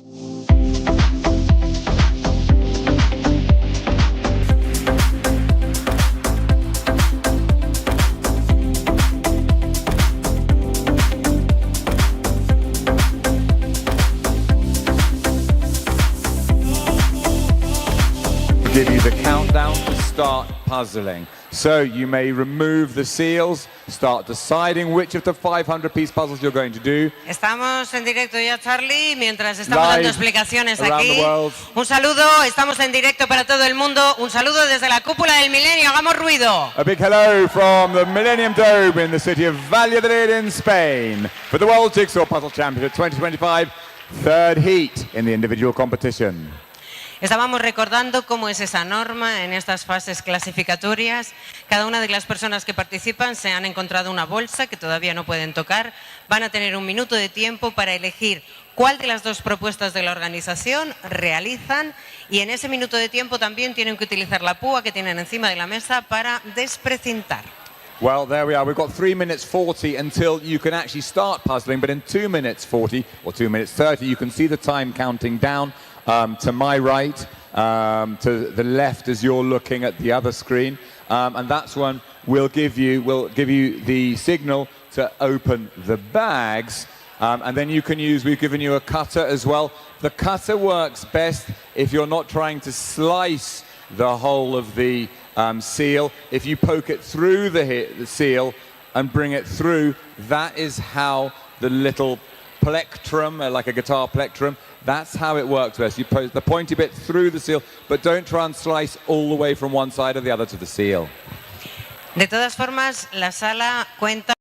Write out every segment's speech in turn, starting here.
Give you the countdown to start puzzling. So you may remove the seals, start deciding which of the 500-piece puzzles you're going to do. Estamos en directo ya, Charlie, mientras estamos dando explicaciones aquí. Un saludo, estamos en directo para todo el mundo. Un saludo desde la cúpula del milenio, hagamos ruido. A big hello from the Millennium Dome in the city of Valladolid in Spain for the World Jigsaw Puzzle Championship 2025, third heat in the individual competition. Estábamos recordando cómo es esa norma en estas fases clasificatorias. Cada una de las personas que participan se han encontrado una bolsa que todavía no pueden tocar. Van a tener un minuto de tiempo para elegir cuál de las dos propuestas de la organización realizan y en ese minuto de tiempo también tienen que utilizar la púa que tienen encima de la mesa para desprecintar. Well, there we are. We've got 3 minutes 40 until you can actually start puzzling, but in 2 minutes 40 or 2 minutes 30, you can see the time counting down. To my right, to the left as you're looking at the other screen, and that's when we'll give you the signal to open the bags, and then you can we've given you a cutter as well. The cutter works best if you're not trying to slice the whole of the seal. If you poke it through the seal and bring it through, that is how the little plectrum, like a guitar plectrum, that's how it works best. You put the pointy bit through the seal, but don't try and slice all the way from one side or the other to the seal. De todas formas, la sala cuenta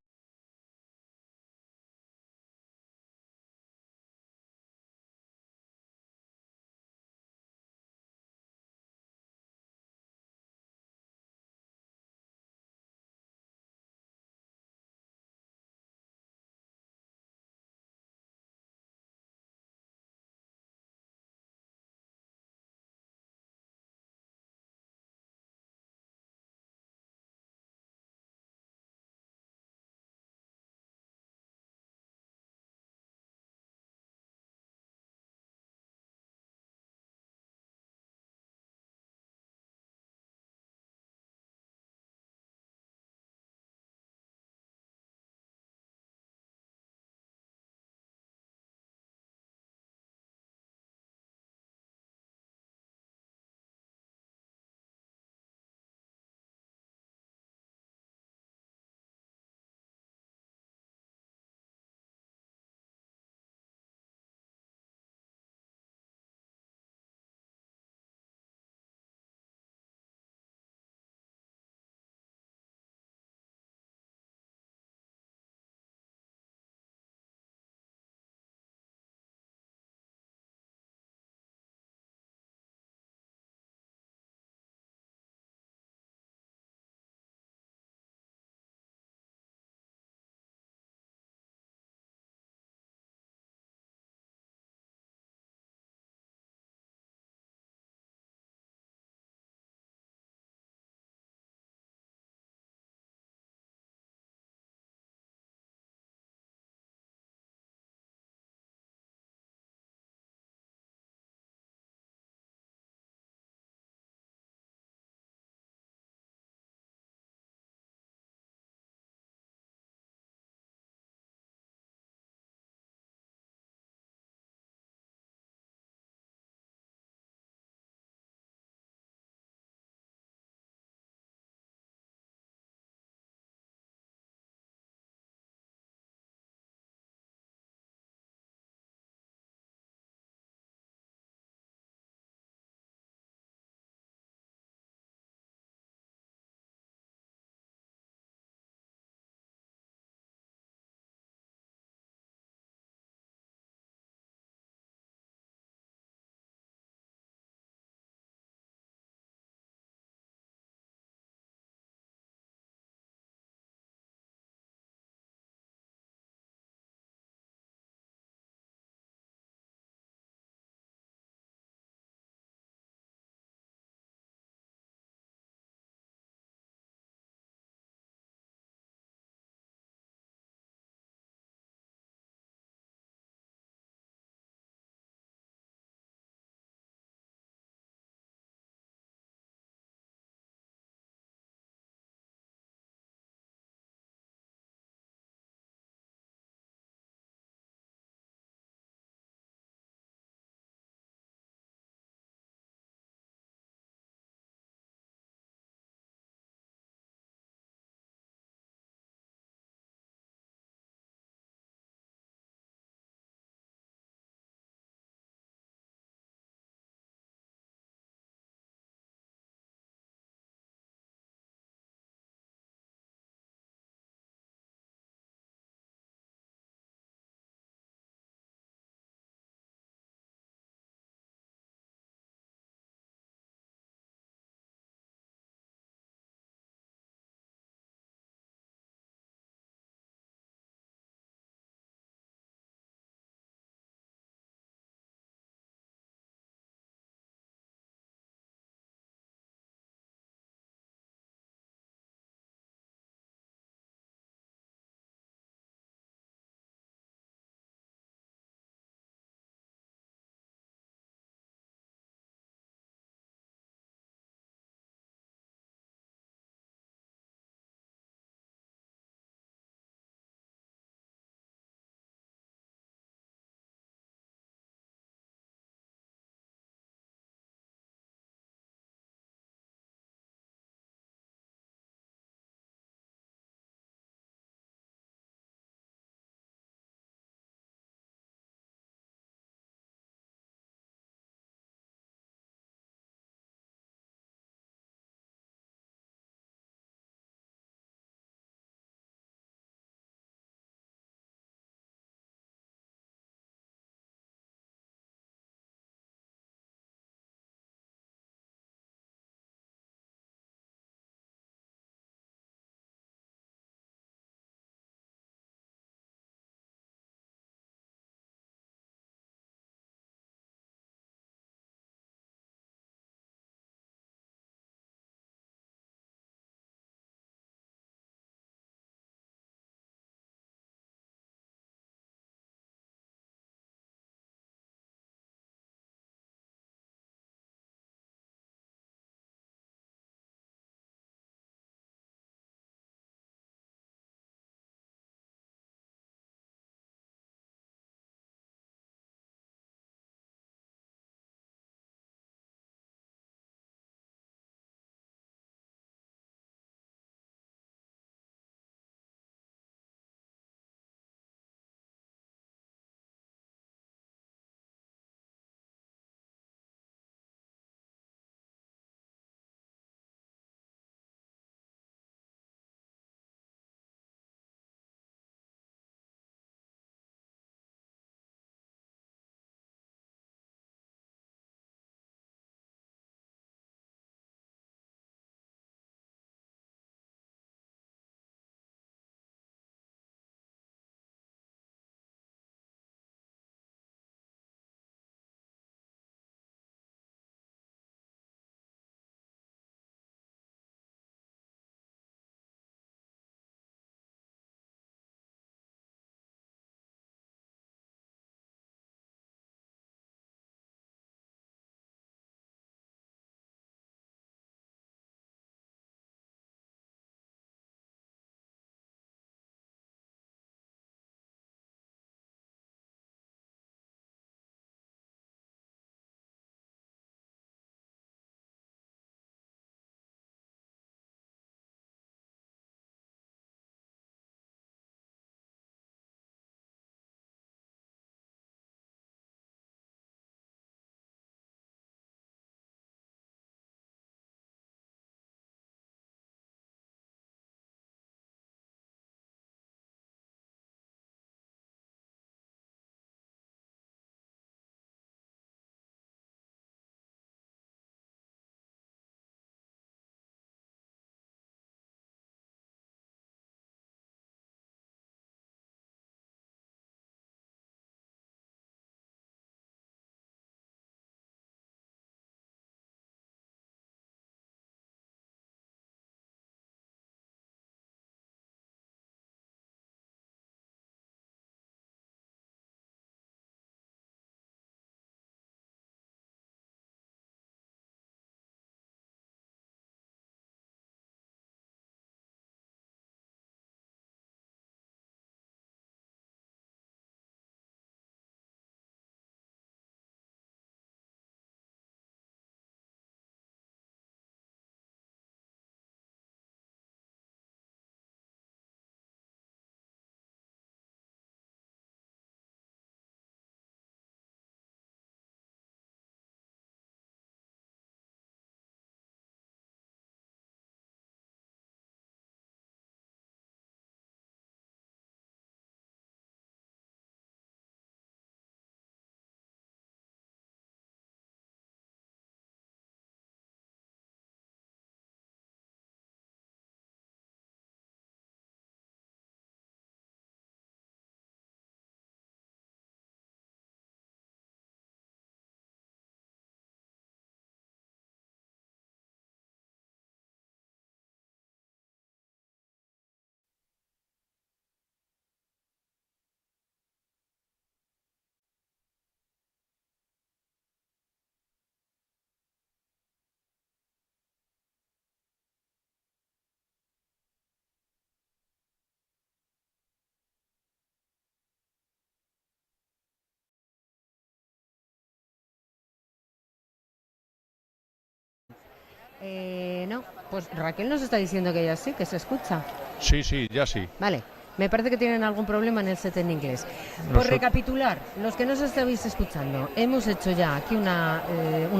No, pues Raquel nos está diciendo que ya sí, que se escucha. Sí, ya sí. Vale, me parece que tienen algún problema en el set en inglés. Por recapitular, los que nos estáis escuchando, hemos hecho ya aquí una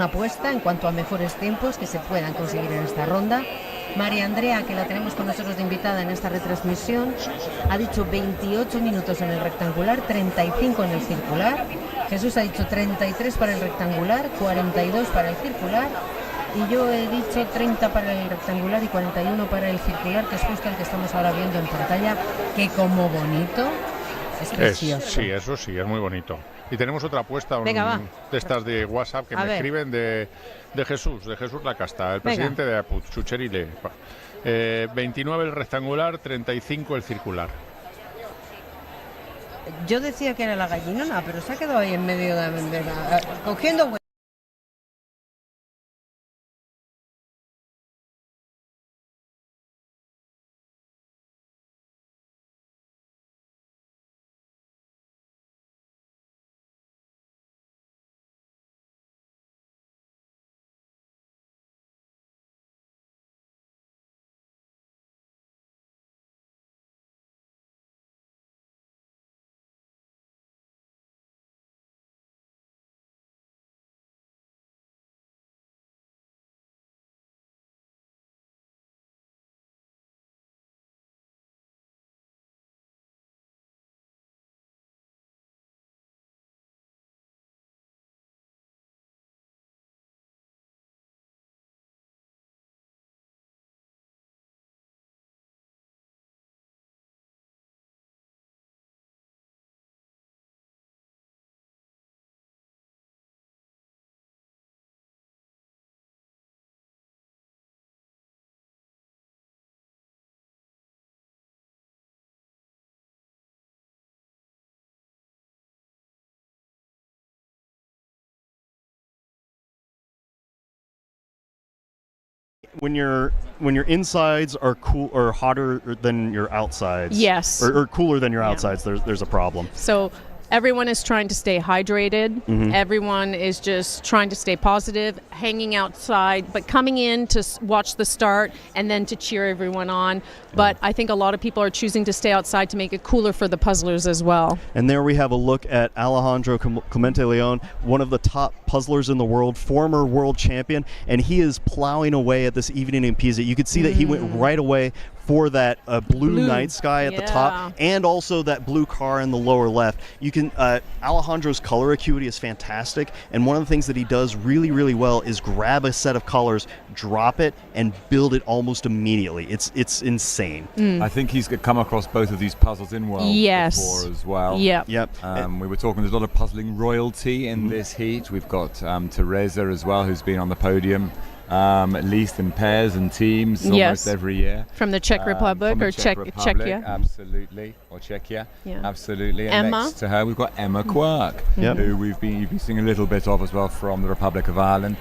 apuesta en cuanto a mejores tiempos que se puedan conseguir en esta ronda. María Andrea, que la tenemos con nosotros de invitada en esta retransmisión, ha dicho 28 minutos en el rectangular, 35 en el circular. Jesús ha dicho 33 para el rectangular, 42 para el circular. Y yo he dicho 30 para el rectangular y 41 para el circular, que es justo el que estamos ahora viendo en pantalla, que como bonito es precioso. Sí, eso sí, es muy bonito. Y tenemos otra apuesta Venga, de estas de WhatsApp que me escriben de Jesús Lacasta, el presidente de APUT, Chucherile. 29 el rectangular, 35 el circular. Yo decía que era la gallinona, pero se ha quedado ahí en medio de cogiendo huevos. When your insides are cool or hotter than your outsides, Yes. or cooler than your outsides, there's a problem. So everyone is trying to stay hydrated. Everyone is just trying to stay positive, hanging outside, but coming in to watch the start and then to cheer everyone on. But I think a lot of people are choosing to stay outside to make it cooler for the puzzlers as well. And there we have a look at Alejandro Clemente Leon, one of the top puzzlers in the world, former world champion, and he is plowing away at this evening in Pisa. You could see that he went right away for that blue night sky at the top, and also that blue car in the lower left. You can Alejandro's color acuity is fantastic, and one of the things that he does really, really well is grab a set of colors, drop it, and build it almost immediately. It's insane. I think he's come across both of these puzzles in Worlds before as well. Yep. We were talking, there's a lot of puzzling royalty in this heat. We've got Teresa as well, who's been on the podium. At least in pairs and teams almost every year. From the Czech Republic or Czechia. Absolutely. Or Czechia. Yeah. Absolutely. And Emma. next to her we've got Emma Quirk, who you've been seeing a little bit of as well from the Republic of Ireland.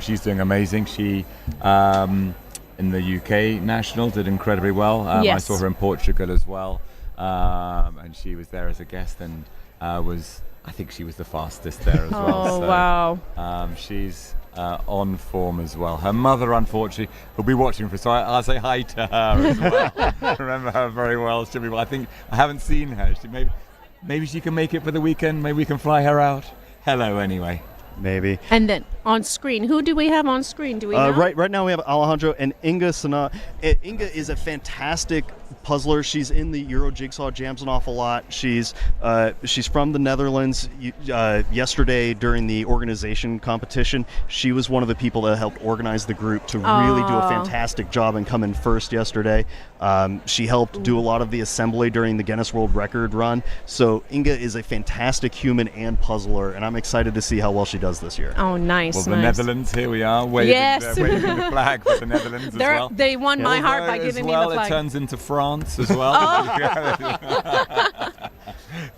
She's doing amazing. She in the UK National did incredibly well. I saw her in Portugal as well. And she was there as a guest and I think she was the fastest there as well. Oh, so, wow. She's on form as well. Her mother, unfortunately, will be watching for, so I'll say hi to her as well. I remember her very well. She'll be, I think I haven't seen her. Maybe she can make it for the weekend. Maybe we can fly her out. Hello, anyway. Maybe. And then on screen, who do we have on screen? Do we know? Right now we have Alejandro and Inga Sana. Inga is a fantastic puzzler. She's in the Euro Jigsaw Jams an awful lot. She's from the Netherlands. Yesterday during the organization competition, she was one of the people that helped organize the group to really do a fantastic job and come in first yesterday. She helped do a lot of the assembly during the Guinness World Record run. So Inga is a fantastic human and puzzler, and I'm excited to see how well she does this year. Oh, nice. Well, the Netherlands, here we are, waving the flag for the Netherlands as well. They won my heart by giving me the flag. It turns into France as well.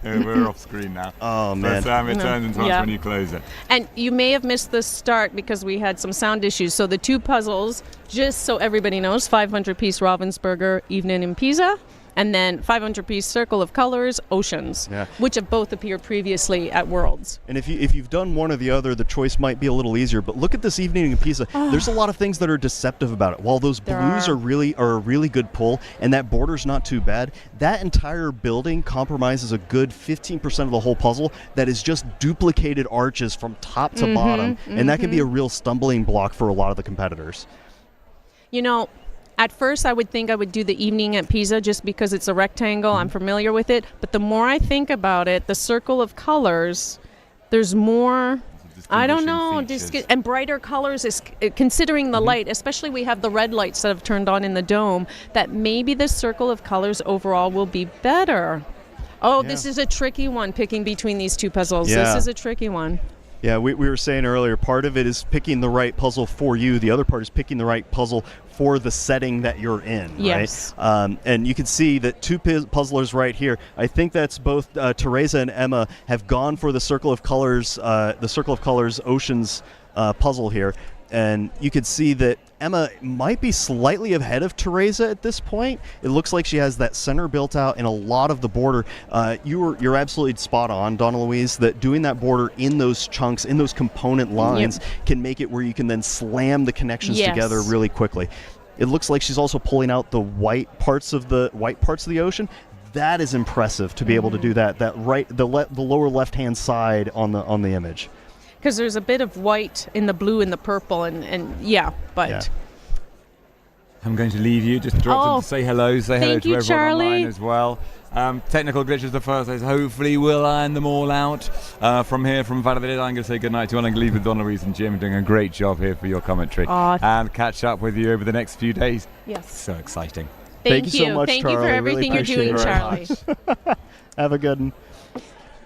We're off screen now. Oh, man. So, it turns into France when you close it. And you may have missed the start because we had some sound issues. So the two puzzles, just so everybody knows, 500-piece Ravensburger Evening in Pisa and then 500-piece Circle of Colors, Oceans, which have both appeared previously at Worlds. And if you've done one or the other, the choice might be a little easier. But look at this evening in Pisa. There's a lot of things that are deceptive about it. While those blues are a really good pull, and that border's not too bad, that entire building compromises a good 15% of the whole puzzle that is just duplicated arches from top to bottom, and that can be a real stumbling block for a lot of the competitors. You know, at first I would think I would do the evening at Pisa just because it's a rectangle. I'm familiar with it. But the more I think about it, the Circle of Colors, there's more, I don't know, and brighter colors, is considering the light, especially we have the red lights that have turned on in the dome, that maybe the Circle of Colors overall will be better. Oh, this is a tricky one, picking between these two puzzles. This is a tricky one. Yeah, we were saying earlier, part of it is picking the right puzzle for you. The other part is picking the right puzzle for the setting that you're in, yes. right? And you can see that two puzzlers right here. I think that's both Teresa and Emma have gone for the Circle of Colors Oceans puzzle here. And you can see that Emma might be slightly ahead of Teresa at this point. It looks like she has that center built out and a lot of the border. You're absolutely spot on, Donna Louise, that doing that border in those chunks, in those component lines, can make it where you can then slam the connections together really quickly. It looks like she's also pulling out the white parts of the ocean. That is impressive to be able to do that. The lower left-hand side on the image. Because there's a bit of white in the blue and the purple, but... I'm going to leave you. Just drop them to say hello. Say hello to everyone Charlie. Online as well. Technical glitches the first days. Hopefully we'll iron them all out. From here, from Valladolid, I'm going to say goodnight to you. I'm going to leave with Donna Louise and Jim doing a great job here for your commentary. And catch up with you over the next few days. Yes. So exciting. Thank you so much, Thank Charlie. you for everything really you're doing, Charlie. Have a good one.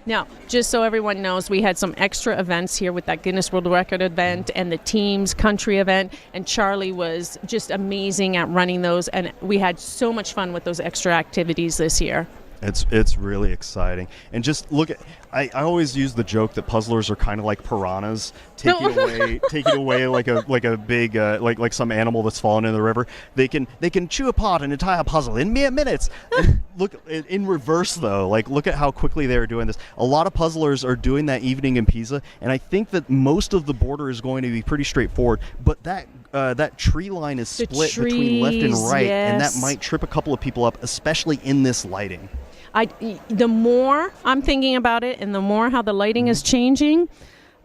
Now, just so everyone knows, we had some extra events here with that Guinness World Record event and the team's country event, and Charlie was just amazing at running those, and we had so much fun with those extra activities this year. It's really exciting. And just look at, I always use the joke that puzzlers are kind of like piranhas, take it away like a big like some animal that's fallen in the river. They can chew apart an entire puzzle in mere minutes. And look in reverse though, like look at how quickly they're doing this. A lot of puzzlers are doing that evening in Pisa, and I think that most of the border is going to be pretty straightforward. But that tree line is split between left and right, and that might trip a couple of people up, especially in this lighting. The more I'm thinking about it, and the more how the lighting is changing,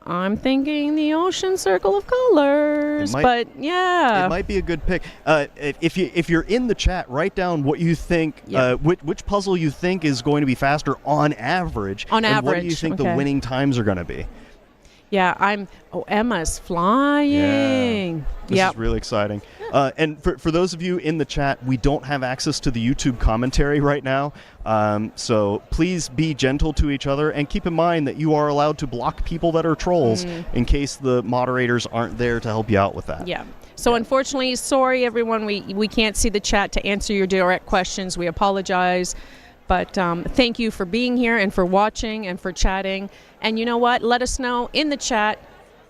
I'm thinking the Ocean Circle of Colors. It might be a good pick. If you're in the chat, write down what you think, which puzzle you think is going to be faster on average. On and average, what do you think the winning times are going to be? Yeah, Emma's flying. This is really exciting. And for those of you in the chat, we don't have access to the YouTube commentary right now. So please be gentle to each other, and keep in mind that you are allowed to block people that are trolls in case the moderators aren't there to help you out with that. Yeah. So unfortunately, sorry everyone, we can't see the chat to answer your direct questions. We apologize. But thank you for being here and for watching and for chatting. And you know what? Let us know in the chat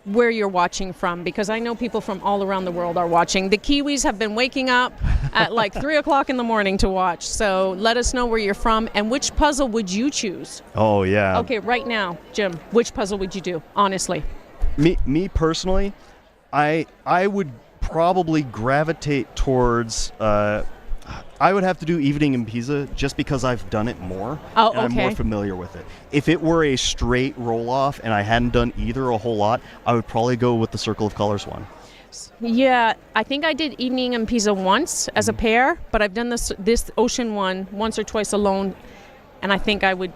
where you're watching from, because I know people from all around the world are watching. The Kiwis have been waking up at like 3 o'clock in the morning to watch. So let us know where you're from and which puzzle would you choose? Oh, yeah. Okay, right now, Jim, which puzzle would you do, honestly? Me personally, I would probably gravitate towards... I would have to do Evening in Pisa just because I've done it more. Oh, and I'm more familiar with it. If it were a straight roll-off and I hadn't done either a whole lot, I would probably go with the Circle of Colors one. Yeah, I think I did Evening in Pisa once as a pair, but I've done this Ocean one once or twice alone, and I think I would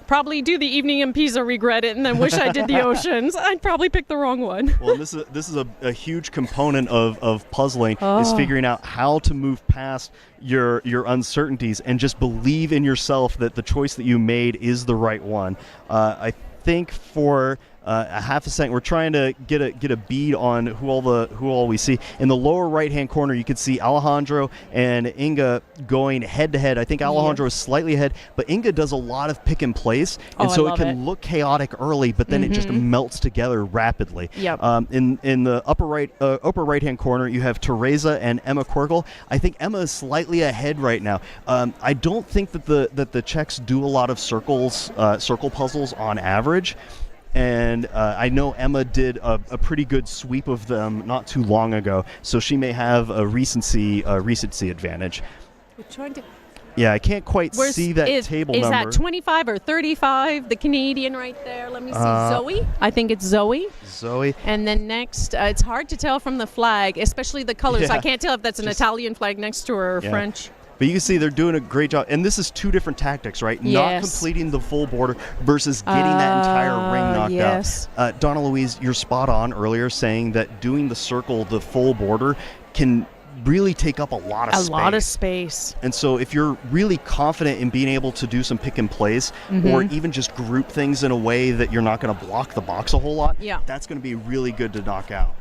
probably do the Evening in Pisa, regret it, and then wish I did the Oceans. I'd probably pick the wrong one. Well, this is a huge component of puzzling, is figuring out how to move past your uncertainties and just believe in yourself that the choice that you made is the right one. I think for a half a second. We're trying to get a bead on who all we see. In the lower right-hand corner, you can see Alejandro and Inga going head-to-head. I think Alejandro is slightly ahead, but Inga does a lot of pick and place, and so it can look chaotic early, but then it just melts together rapidly. Yep. In the upper right-hand corner, you have Teresa and Emma Quirkle. I think Emma is slightly ahead right now. I don't think that the Czechs do a lot of circle puzzles on average. And I know Emma did a pretty good sweep of them not too long ago, so she may have a recency advantage. We're trying to. Yeah, I can't quite see that table number. Is that 25 or 35? The Canadian right there. Let me see. Zoe. I think it's Zoe. Zoe. And then next, it's hard to tell from the flag, especially the colors. Yeah. I can't tell if that's an Italian flag next to her or French. But you can see they're doing a great job. And this is two different tactics, right? Yes. Not completing the full border versus getting that entire ring knocked out. Donna Louise, you're spot on earlier saying that doing the circle, the full border, can really take up a lot of space. And so if you're really confident in being able to do some pick and place or even just group things in a way that you're not going to block the box a whole lot, that's going to be really good to knock out.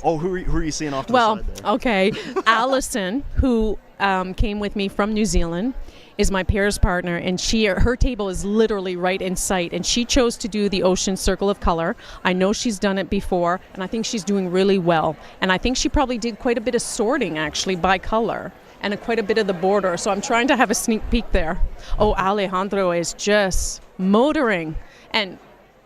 Who are you seeing off to the side there? Okay. Allison, who came with me from New Zealand, is my pairs partner, and her table is literally right in sight, and she chose to do the ocean circle of color. I know she's done it before, and I think she's doing really well. And I think she probably did quite a bit of sorting, actually, by color, and quite a bit of the border. So I'm trying to have a sneak peek there. Oh, Alejandro is just motoring. And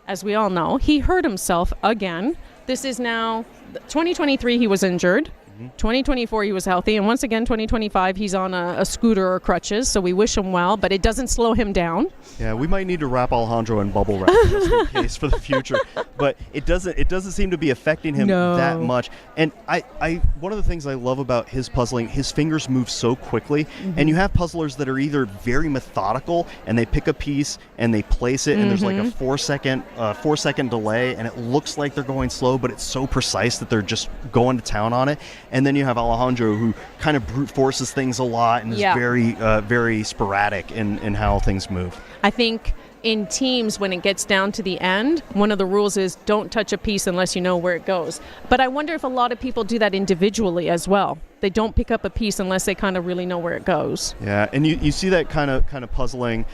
as we all know, he hurt himself again. This is now 2023, he was injured. 2024 he was healthy, and once again 2025 he's on a scooter or crutches, so we wish him well, but it doesn't slow him down. Yeah, we might need to wrap Alejandro in bubble wrap just in case for the future, but it doesn't seem to be affecting him that much. And I one of the things I love about his puzzling, his fingers move so quickly, and you have puzzlers that are either very methodical and they pick a piece and they place it and there's like a 4 second delay and it looks like they're going slow, but it's so precise that they're just going to town on it. And then you have Alejandro, who kind of brute forces things a lot and is very sporadic in how things move. I think in teams, when it gets down to the end, one of the rules is don't touch a piece unless you know where it goes. But I wonder if a lot of people do that individually as well. They don't pick up a piece unless they kind of really know where it goes. Yeah, and you see that kind of puzzling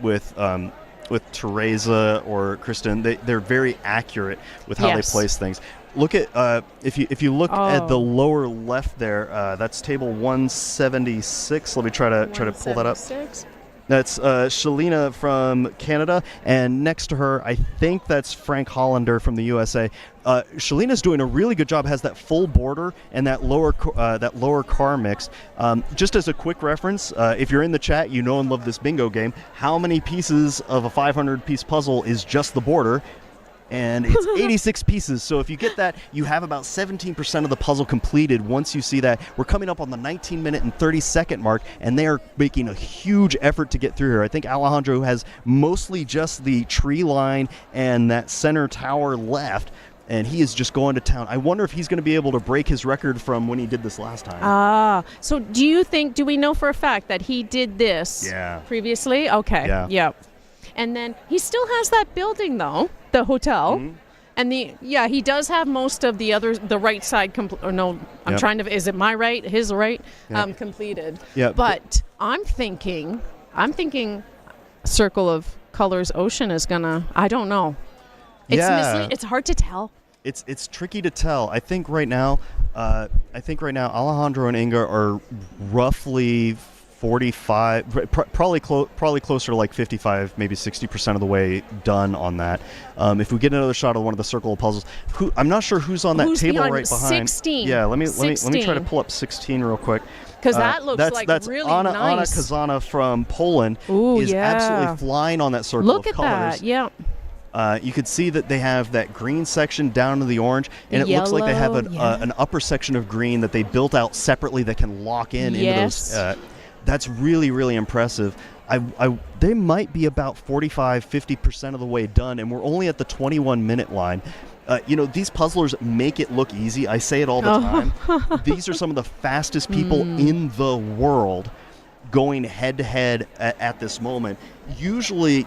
with Teresa or Kristen. They're very accurate with how they place things. Look at if you look at the lower left there, that's table 176. Let me try to pull that up. That's Shalina from Canada, and next to her, I think that's Frank Hollander from the USA. Shalina's doing a really good job. Has that full border and that lower car mix. Just as a quick reference, if you're in the chat, you know and love this bingo game. How many pieces of a 500-piece puzzle is just the border? And it's 86 pieces. So if you get that, you have about 17% of the puzzle completed once you see that. We're coming up on the 19-minute and 30-second mark, and they are making a huge effort to get through here. I think Alejandro has mostly just the tree line and that center tower left, and he is just going to town. I wonder if he's going to be able to break his record from when he did this last time. So do we know for a fact that he did this previously? Okay. Yeah. And then he still has that building, though, the hotel. And he does have most of the right side is it my right, his right, completed. Yeah. But I'm thinking Circle of Colors Ocean is gonna, I don't know. It's hard to tell. It's tricky to tell. I think right now Alejandro and Inga are roughly 45, probably closer to like 55, maybe 60% of the way done on that. If we get another shot of one of the circle of puzzles, I'm not sure who's on that table right behind. 16. Yeah, let me try to pull up 16 real quick. Because that looks that's really Anna, nice. Anna Kazana from Poland is absolutely flying on that circle of colors. Look at that, yeah. You can see that they have that green section down to the orange, and it looks like they have an upper section of green that they built out separately that can lock in into those. That's really, really impressive. They might be about 45-50% of the way done, and we're only at the 21-minute line. These puzzlers make it look easy. I say it all the time. These are some of the fastest people in the world going head-to-head at this moment. Usually,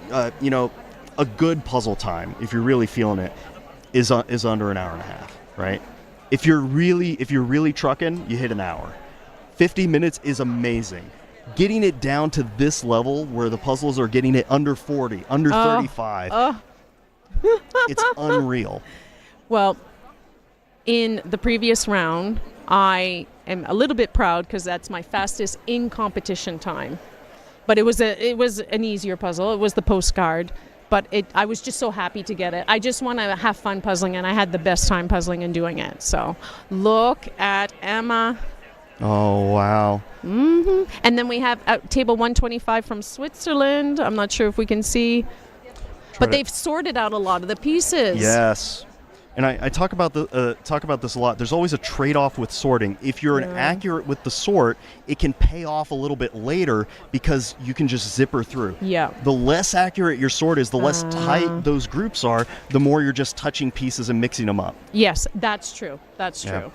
a good puzzle time, if you're really feeling it, is under an hour and a half, right? If you're really trucking, you hit an hour. 50 minutes is amazing. Getting it down to this level where the puzzles are getting it under 40, under 35, it's unreal. Well, in the previous round, I am a little bit proud because that's my fastest in competition time. But it was an easier puzzle. It was the postcard. But I was just so happy to get it. I just want to have fun puzzling, and I had the best time puzzling and doing it. So look at Emma. Oh, wow. And then we have table 125 from Switzerland. I'm not sure if we can see. But they've sorted out a lot of the pieces. Yes. And I talk about this a lot. There's always a trade-off with sorting. If you're inaccurate with the sort, it can pay off a little bit later because you can just zipper through. Yeah. The less accurate your sort is, the less tight those groups are, the more you're just touching pieces and mixing them up. Yes, that's true. That's true.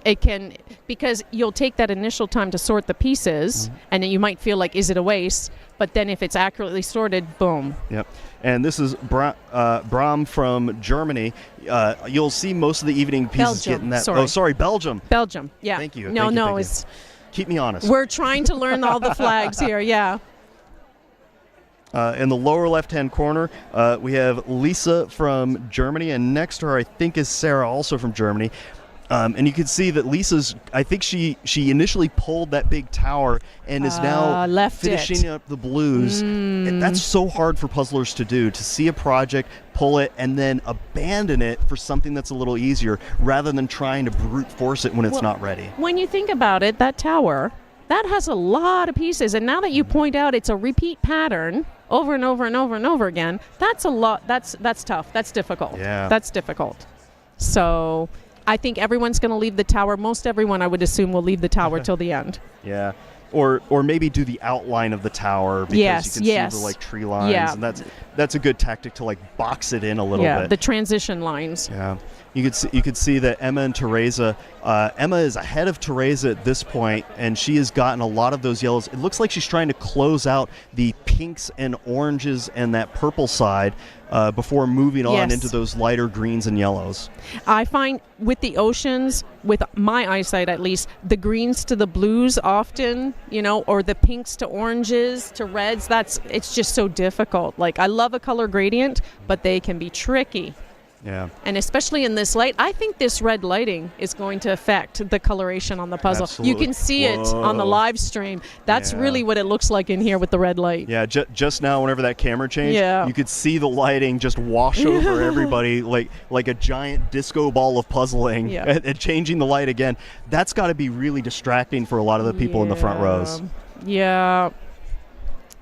It can, because you'll take that initial time to sort the pieces, and then you might feel like, is it a waste? But then if it's accurately sorted, boom. Yep. And this is Bram from Germany. You'll see most of the evening pieces getting that. Sorry. Oh, sorry, Belgium. Belgium, yeah. Thank you. It's. Keep me honest. We're trying to learn all the flags here, yeah. In the lower left-hand corner, we have Lisa from Germany, and next to her, I think, is Sarah, also from Germany. And you can see that Lisa's, I think she initially pulled that big tower and is now finishing up the blues. And that's so hard for puzzlers to do, to see a project, pull it, and then abandon it for something that's a little easier, rather than trying to brute force it when it's not ready. When you think about it, that tower, that has a lot of pieces. And now that you point out it's a repeat pattern over and over and over and over again, that's a lot. That's tough. That's difficult. Yeah. That's difficult. So I think everyone's going to leave the tower. Most everyone, I would assume, will leave the tower till the end. Yeah. Or maybe do the outline of the tower because you can see the tree lines. Yeah. And that's a good tactic to box it in a little bit. Yeah, the transition lines. Yeah. You could see that Emma and Teresa, Emma is ahead of Teresa at this point, and she has gotten a lot of those yellows. It looks like she's trying to close out the pinks and oranges and that purple side before moving on into those lighter greens and yellows. I find with the oceans, with my eyesight at least, the greens to the blues often, or the pinks to oranges to reds, it's just so difficult. I love a color gradient, but they can be tricky. Yeah. And especially in this light, I think this red lighting is going to affect the coloration on the puzzle. Absolutely. You can see it on the live stream. That's really what it looks like in here with the red light. Yeah, just now, whenever that camera changed, Yeah. you could see the lighting just wash over everybody like a giant disco ball of puzzling and changing the light again. That's got to be really distracting for a lot of the people in the front rows. Yeah.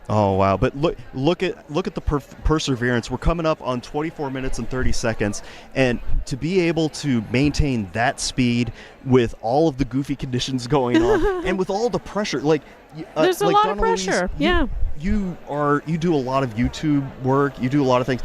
Oh wow! But look at the perseverance. We're coming up on 24 minutes and 30 seconds, and to be able to maintain that speed with all of the goofy conditions going on, and with all the pressure, there's a lot of pressure. You do a lot of YouTube work. You do a lot of things.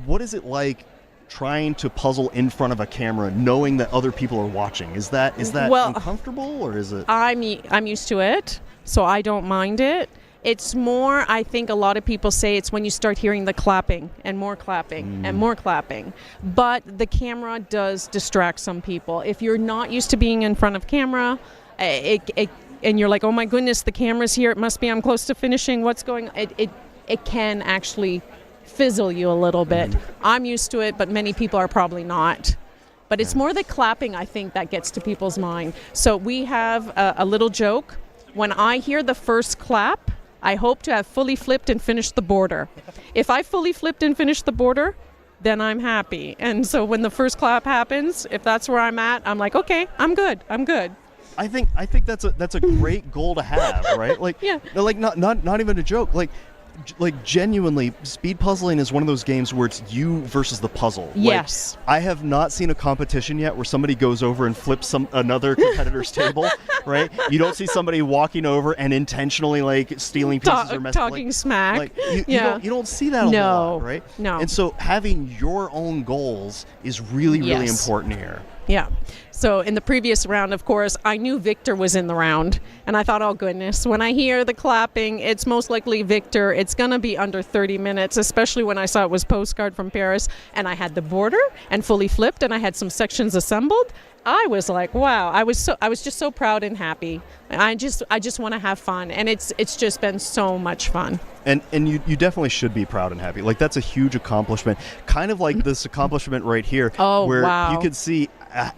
What is it like trying to puzzle in front of a camera, knowing that other people are watching? Is that uncomfortable, or is it? I'm used to it, so I don't mind it. It's more, I think a lot of people say it's when you start hearing the clapping and more clapping and more clapping. But the camera does distract some people. If you're not used to being in front of camera, and you're like, oh my goodness, the camera's here, it must be I'm close to finishing, what's going on? It can actually fizzle you a little bit. I'm used to it, but many people are probably not. But it's more the clapping, I think, that gets to people's mind. So we have a little joke. When I hear the first clap, I hope to have fully flipped and finished the border. If I fully flipped and finished the border, then I'm happy. And so when the first clap happens, if that's where I'm at, I'm like, okay, I'm good. I think that's a great goal to have, right? Not even a joke. Genuinely, speed puzzling is one of those games where it's you versus the puzzle. Yes. I have not seen a competition yet where somebody goes over and flips another competitor's table, right? You don't see somebody walking over and intentionally stealing pieces or messing. Talking smack. You don't see that a lot, right? No. And so having your own goals is really, really important here. Yeah. So in the previous round, of course, I knew Victor was in the round. And I thought, oh, goodness, when I hear the clapping, it's most likely Victor. It's going to be under 30 minutes, especially when I saw it was Postcard from Paris. And I had the border and fully flipped, and I had some sections assembled. I was like, wow, I was just so proud and happy. I just want to have fun, and it's just been so much fun. And you definitely should be proud and happy. Like, that's a huge accomplishment. Kind of like this accomplishment right here, where you could see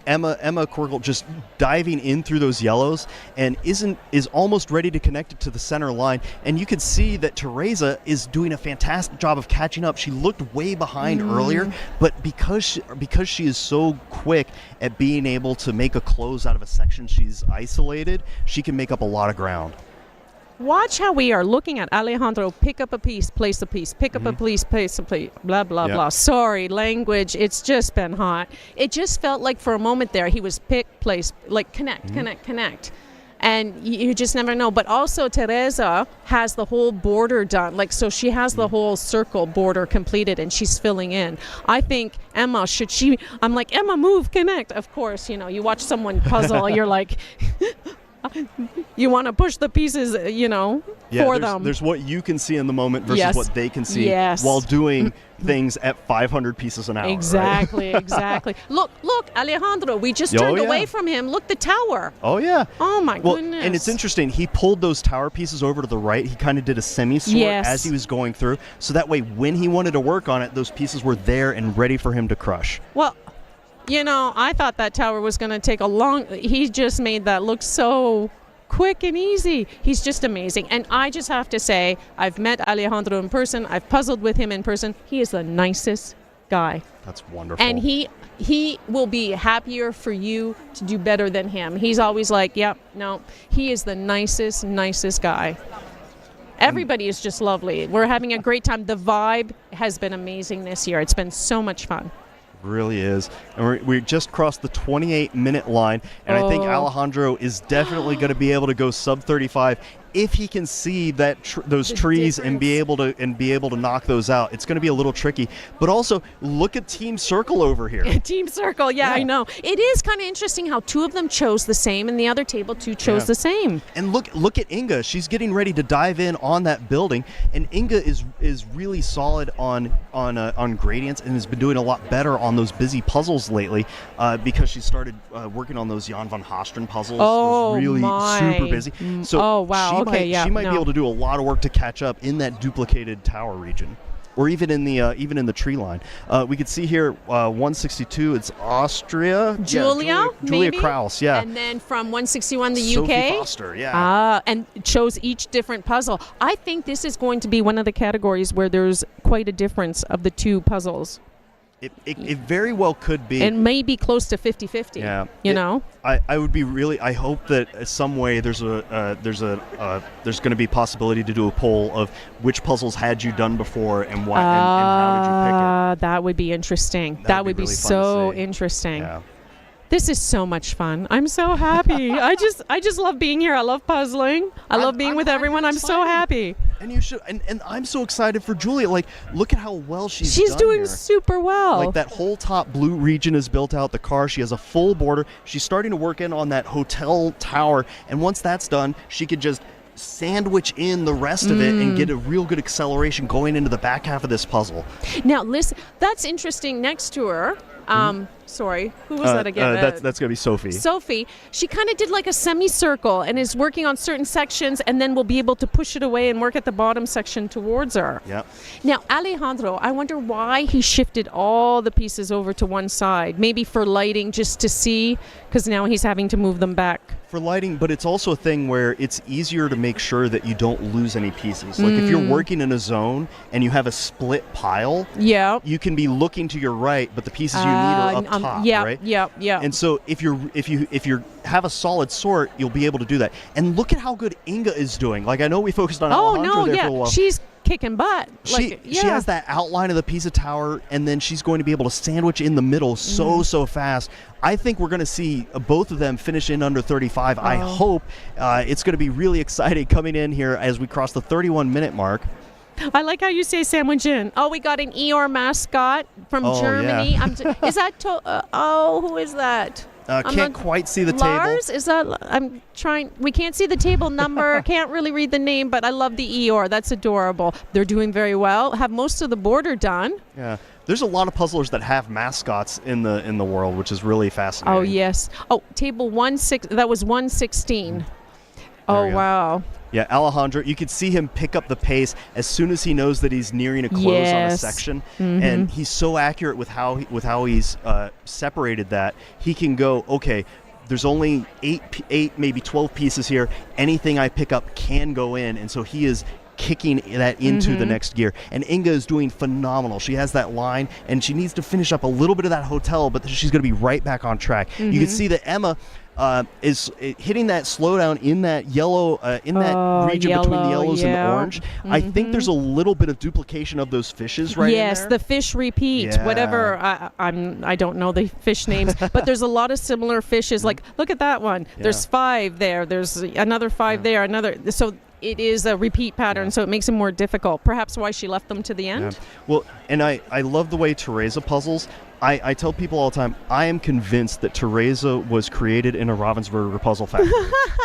Emma Quirkle just diving in through those yellows and is almost ready to connect it to the center line. And you could see that Teresa is doing a fantastic job of catching up. She looked way behind earlier, but because she is so quick at being able to make a close out of a section she's isolated, she can make up a lot of ground. Watch how we are looking at Alejandro pick up a piece, place a piece, pick up a piece, place a piece, blah, blah, blah. Sorry, language. It's just been hot. It just felt like for a moment there he was pick, place, like connect. And you just never know. But also Teresa has the whole border done. Like, so she has the whole circle border completed and she's filling in. I think Emma, I'm like, Emma, move, connect. Of course, you watch someone puzzle, you're like... You want to push the pieces, for them. There's what you can see in the moment versus what they can see while doing things at 500 pieces an hour. Exactly, right? Exactly. Look, Alejandro, we just turned away from him. Look, the tower. Oh, yeah. Oh, my goodness. And it's interesting. He pulled those tower pieces over to the right. He kind of did a semi-sort as he was going through. So that way, when he wanted to work on it, those pieces were there and ready for him to crush. Well, I thought that tower was going to take he just made that look so quick and easy. He's just amazing. And I just have to say, I've met Alejandro in person. I've puzzled with him in person. He is the nicest guy. That's wonderful. And he will be happier for you to do better than him. He's always like, he is the nicest guy. Everybody is just lovely. We're having a great time. The vibe has been amazing this year. It's been so much fun. Really is. And we just crossed the 28-minute line, and I think Alejandro is definitely going to be able to go sub 35 if he can see that those trees and be able to knock those out. It's going to be a little tricky. But also, look at Team Circle over here. Team Circle, yeah, I know. It is kind of interesting how two of them chose the same, and the other table two chose the same. And look at Inga. She's getting ready to dive in on that building, and Inga is really solid on gradients and has been doing a lot better on those busy puzzles lately because she started working on those Jan van Hasteren puzzles. Those really super busy. So wow. She might be able to do a lot of work to catch up in that duplicated tower region, or even in the tree line. We could see here 162. It's Austria. Julia Kraus. Yeah. And then from 161, the Sophie UK. Foster. Yeah. And chose each different puzzle. I think this is going to be one of the categories where there's quite a difference of the two puzzles. It very well could be. It may be close to 50-50. Yeah. I would be really. I hope that some way there's going to be possibility to do a poll of which puzzles had you done before and what and how did you pick it. That would be interesting. That would be really so interesting. Yeah. This is so much fun. I'm so happy. I just love being here. I love puzzling. I love being with everyone. I'm so happy. And you should. And I'm so excited for Julia. Like, look at how well she's doing here. Super well. Like, that whole top blue region is built out. The car. She has a full border. She's starting to work in on that hotel tower. And once that's done, she could just sandwich in the rest of it and get a real good acceleration going into the back half of this puzzle. Now, listen, that's interesting. Next to her, sorry, who was that again? That's going to be Sophie. Sophie, she kind of did like a semicircle and is working on certain sections, and then will be able to push it away and work at the bottom section towards her. Yeah. Now, Alejandro, I wonder why he shifted all the pieces over to one side. Maybe for lighting, just to see, because now he's having to move them back. For lighting, but it's also a thing where it's easier to make sure that you don't lose any pieces. Like, if you're working in a zone and you have a split pile, you can be looking to your right, but the pieces you need are up top, right? Yeah. And so if you have a solid sort, you'll be able to do that. And look at how good Inga is doing. Like, I know we focused on Alejandro there for a while. She's kicking butt. She has that outline of the Pisa Tower, and then she's going to be able to sandwich in the middle so fast. I think we're going to see both of them finish in under 35. I hope it's going to be really exciting coming in here as we cross the 31-minute mark. I like how you say sandwich-in. Oh, we got an Eeyore mascot from Germany. Yeah. Is that? Who is that? Can't quite see the Lars? table. Is that? I'm trying. We can't see the table number. Can't really read the name, but I love the Eeyore. That's adorable. They're doing very well. Have most of the border done. Yeah. There's a lot of puzzlers that have mascots in the world, which is really fascinating. Oh yes. Oh, table 116. That was 116. Oh wow. Yeah, Alejandro, you could see him pick up the pace as soon as he knows that he's nearing a close on a section, and he's so accurate with how he's separated that. He can go, okay, there's only 8 maybe 12 pieces here. Anything I pick up can go in, and so he is kicking that into the next gear. And Inga is doing phenomenal. She has that line, and she needs to finish up a little bit of that hotel, but she's going to be right back on track. You can see that Emma is hitting that slowdown in that yellow, in that region between the yellows and the orange. I think there's a little bit of duplication of those fishes right in there. The fish repeat. Yeah. Whatever. I don't know the fish names, but there's a lot of similar fishes. Like, look at that one. Yeah. There's 5 there. There's another 5 there. Another. So it is a repeat pattern, so it makes it more difficult. Perhaps why she left them to the end. Yeah. Well, and I love the way Teresa puzzles. I tell people all the time, I am convinced that Teresa was created in a Ravensburger puzzle factory,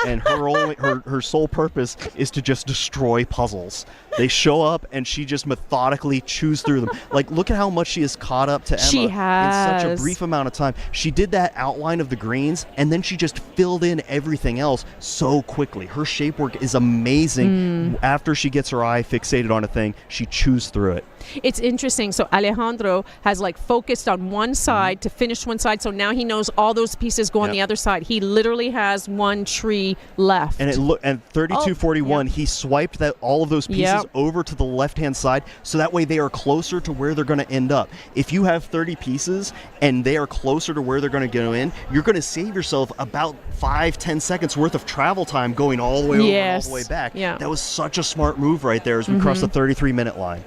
and her sole purpose is to just destroy puzzles. They show up, and she just methodically chews through them. Like, look at how much she has caught up to Emma She has. in such a brief amount of time. She did that outline of the greens, and then she just filled in everything else so quickly. Her shape work is amazing. After she gets her eye fixated on a thing, she chews through it. It's interesting. So Alejandro has focused on one side to finish one side, so now he knows all those pieces go on the other side. He literally has one tree left. And 3241, he swiped all of those pieces over to the left-hand side, so that way they are closer to where they're going to end up. If you have 30 pieces and they are closer to where they're going to go in, you're going to save yourself about 5-10 seconds worth of travel time going all the way over and all the way back. Yeah. That was such a smart move right there as we crossed the 33-minute line.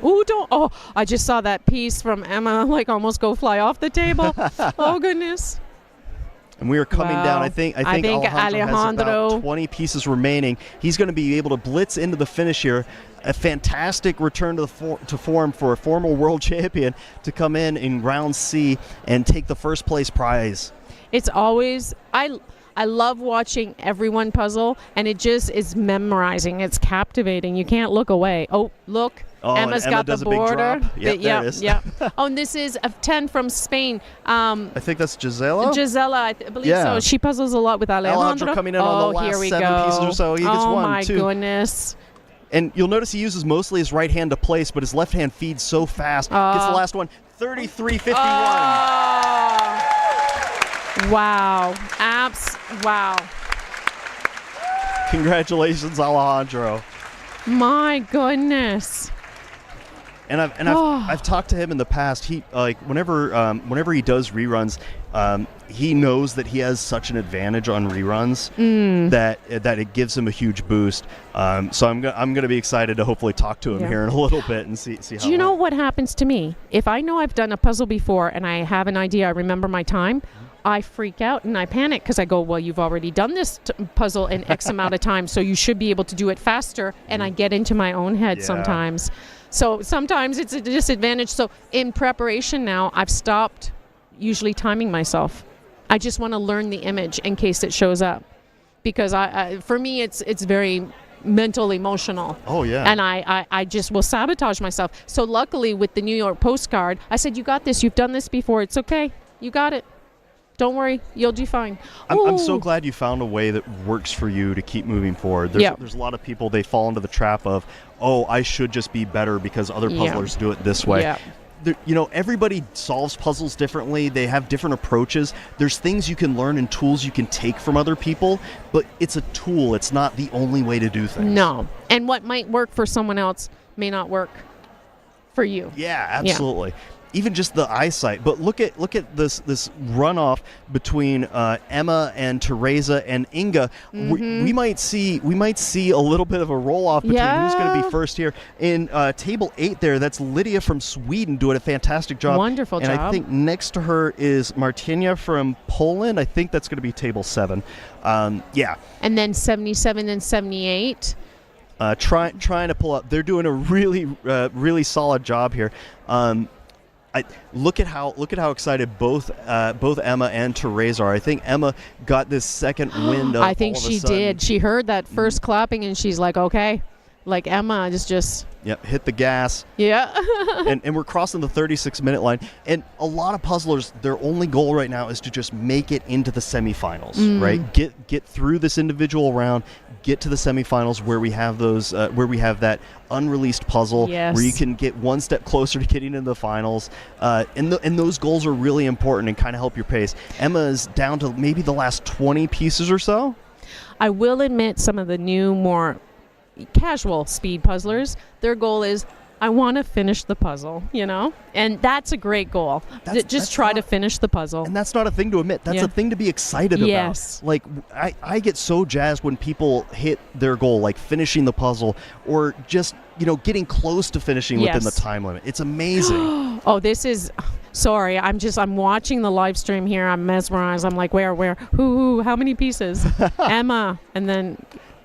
I just saw that piece from Emma almost go fly off the table. Oh goodness. And we are coming down. I think Alejandro has about 20 pieces remaining. He's going to be able to blitz into the finish here. A fantastic return to form for a former world champion to come in round C and take the first place prize. It's always I love watching everyone puzzle, and it just is memorizing. It's captivating. You can't look away. Oh, look. Emma's got the border. Yep, there it is. Oh, and this is a 10 from Spain. I think that's Gisela. Gisela, I believe so. She puzzles a lot with Alejandro. Coming in on the last 7 pieces or so. He gets 1, 2. Oh, my goodness. And you'll notice he uses mostly his right hand to place, but his left hand feeds so fast. Gets the last one, 33-51. Wow. Wow. Congratulations, Alejandro. My goodness. And I've talked to him in the past. He whenever he does reruns, he knows that he has such an advantage on reruns that it gives him a huge boost. So I'm gonna be excited to hopefully talk to him here in a little bit and see how. Do you know what happens to me? If I know I've done a puzzle before and I have an idea, I remember my time, I freak out and I panic because I go, well, you've already done this puzzle in X amount of time, so you should be able to do it faster. And I get into my own head sometimes. So sometimes it's a disadvantage. So in preparation now, I've stopped usually timing myself. I just want to learn the image in case it shows up. Because for me, it's very mental, emotional. Oh, yeah. And I just will sabotage myself. So luckily with the New York postcard, I said, you got this. You've done this before. It's okay. You got it. Don't worry, you'll do fine. I'm so glad you found a way that works for you to keep moving forward. There's a lot of people, they fall into the trap of, I should just be better because other puzzlers do it this way. Yeah. Everybody solves puzzles differently. They have different approaches. There's things you can learn and tools you can take from other people, but it's a tool. It's not the only way to do things. No. And what might work for someone else may not work for you. Yeah, absolutely. Yeah. Even just the eyesight, but look at this runoff between Emma and Teresa and Inga. We might see a little bit of a roll off between who's going to be first here. In table 8 there, that's Lydia from Sweden doing a fantastic job. Wonderful job. And I think next to her is Martynia from Poland. I think that's going to be table 7. And then 77 and 78. trying to pull up. They're doing a really solid job here. Look at how excited both Emma and Therese are. I think Emma got this second wind. I think she did. She heard that first clapping and she's like, okay. Like Emma is just. Yep, hit the gas. Yeah. and we're crossing the 36-minute line. And a lot of puzzlers, their only goal right now is to just make it into the semifinals, right? Get through this individual round, get to the semifinals where we have those, where we have that unreleased puzzle, where you can get one step closer to getting into the finals. And those goals are really important and kind of help your pace. Emma is down to maybe the last 20 pieces or so. I will admit some of the new, more casual speed puzzlers, their goal is, I want to finish the puzzle, and that's a great goal. Just try to finish the puzzle. And that's not a thing to admit. That's a thing to be excited about. Like, I get so jazzed when people hit their goal, like finishing the puzzle or just, getting close to finishing within the time limit. It's amazing. Oh, this is... Sorry, I'm watching the live stream here. I'm mesmerized. I'm like, where? Who? How many pieces? Emma, and then...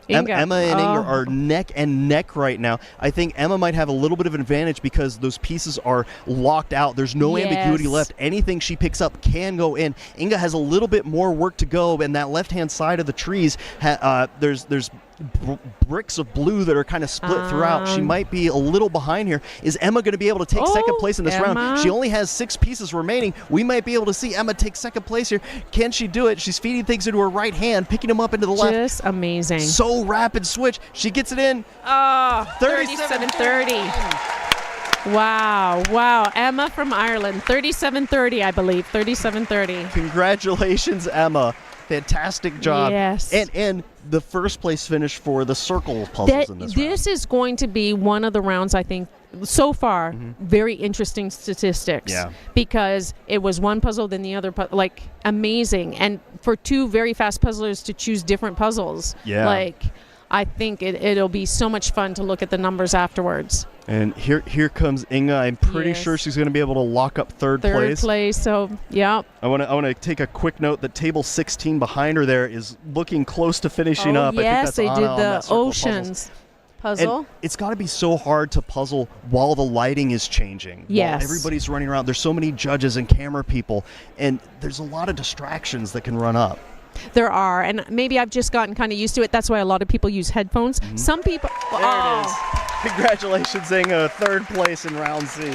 Inga. Emma and Inga are neck and neck right now. I think Emma might have a little bit of an advantage because those pieces are locked out. There's no ambiguity left. Anything she picks up can go in. Inga has a little bit more work to go, and that left-hand side of the trees, there's bricks of blue that are kind of split throughout. She might be a little behind here. Is Emma going to be able to take second place in this round? She only has 6 pieces remaining. We might be able to see Emma take second place here. Can she do it? She's feeding things into her right hand, picking them up into the left. Just amazing. So rapid switch. She gets it in. 37:30. Wow. Emma from Ireland. 37:30, I believe. 37:30. Congratulations, Emma. Fantastic job. Yes. And the first place finish for the circle puzzles in this round. This is going to be one of the rounds, I think, so far, very interesting statistics. Yeah. Because it was one puzzle, then the other, like, amazing. And for 2 very fast puzzlers to choose different puzzles. Yeah. Like, I think it'll be so much fun to look at the numbers afterwards. And here comes Inga. I'm pretty sure she's going to be able to lock up third place. Third place, so, yeah. I want to take a quick note that table 16 behind her there is looking close to finishing up. Yes, I think they that's did Anna the oceans puzzle. And it's got to be so hard to puzzle while the lighting is changing. Yes. While everybody's running around. There's so many judges and camera people, and there's a lot of distractions that can run up. There are, and maybe I've just gotten kind of used to it. That's why a lot of people use headphones. Some people... There it is. Congratulations, Inga. Third place in round C.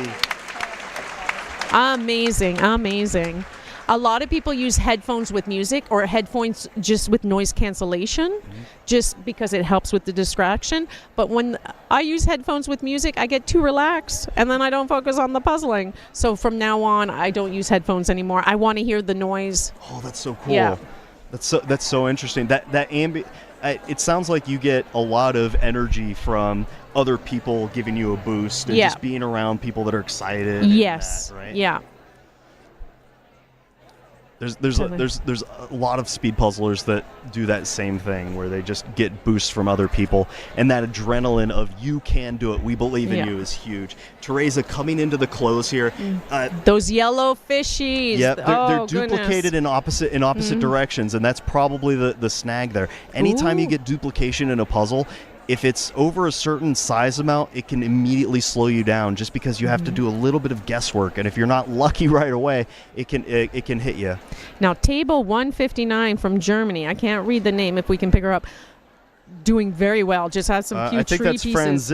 Amazing. A lot of people use headphones with music or headphones just with noise cancellation, just because it helps with the distraction. But when I use headphones with music, I get too relaxed, and then I don't focus on the puzzling. So from now on, I don't use headphones anymore. I want to hear the noise. Oh, that's so cool. Yeah. That's so interesting. That it sounds like you get a lot of energy from other people giving you a boost and just being around people that are excited. Yes. And that, right? Yeah. There's a lot of speed puzzlers that do that same thing where they just get boosts from other people, and that adrenaline of you can do it, we believe in you is huge. Teresa coming into the close here. Those yellow fishies. Yeah, they're duplicated in opposite directions, and that's probably the snag there. Anytime you get duplication in a puzzle, if it's over a certain size amount, it can immediately slow you down just because you have to do a little bit of guesswork. And if you're not lucky right away, it can hit you. Now, table 159 from Germany. I can't read the name if we can pick her up. Doing very well. Just had some cute tree pieces. I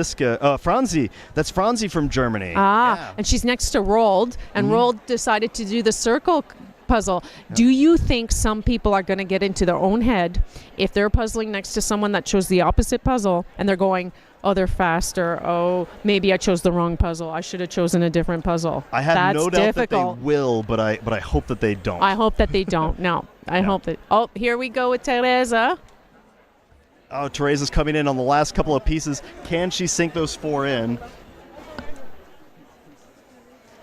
think that's Franzi. That's Franzi from Germany. And she's next to Roald. And Roald decided to do the circle puzzle. Do you think some people are going to get into their own head if they're puzzling next to someone that chose the opposite puzzle and they're going, oh, they're faster. Oh, maybe I chose the wrong puzzle. I should have chosen a different puzzle. I have no doubt difficult. that they will, but I hope that they don't. I hope that they don't. No, I hope that. Oh, here we go with Teresa. Oh, Teresa's coming in on the last couple of pieces. Can she sink those 4 in?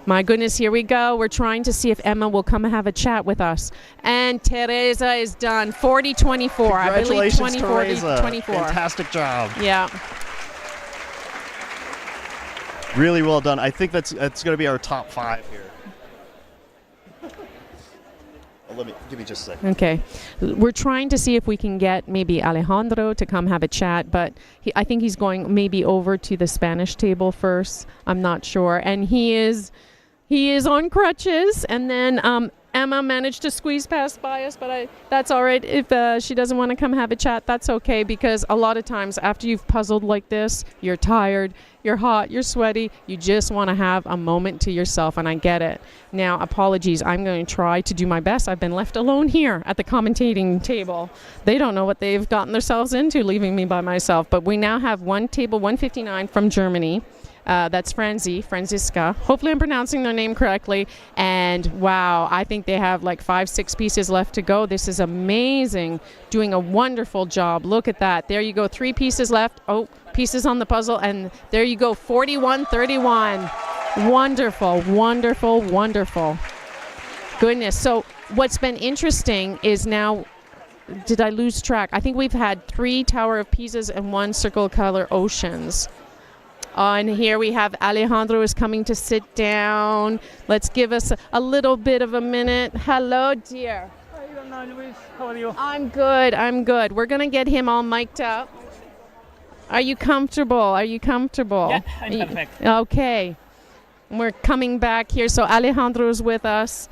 My goodness, here we go. We're trying to see if Emma will come and have a chat with us. And Teresa is done. 40-24. I believe 20-24. Fantastic job. Yeah. Really well done. I think that's going to be our top 5 here. give me just a second. Okay. We're trying to see if we can get maybe Alejandro to come have a chat, but I think he's going maybe over to the Spanish table first. I'm not sure. And he is on crutches, and then Emma managed to squeeze past by us, but that's all right. If she doesn't want to come have a chat, that's okay, because a lot of times after you've puzzled like this, you're tired, you're hot, you're sweaty, you just want to have a moment to yourself, and I get it. Now, apologies, I'm going to try to do my best. I've been left alone here at the commentating table. They don't know what they've gotten themselves into leaving me by myself, but we now have one table 159 from Germany. That's Franziska. Hopefully I'm pronouncing their name correctly. And wow, I think they have like 5-6 pieces left to go. This is amazing. Doing a wonderful job. Look at that. There you go. 3 pieces left. Oh, pieces on the puzzle. And there you go. 41-31. Wonderful, wonderful, wonderful. Goodness. So what's been interesting is now, did I lose track? I think we've had 3 Tower of Pisas and 1 Circle Color Oceans. And here we have Alejandro is coming to sit down. Let's give us a little bit of a minute. Hello, dear. I don't know, Luis. How are you? I'm good. We're going to get him all mic'd up. Are you comfortable? Yeah, I'm perfect. Okay. We're coming back here. So Alejandro's with us.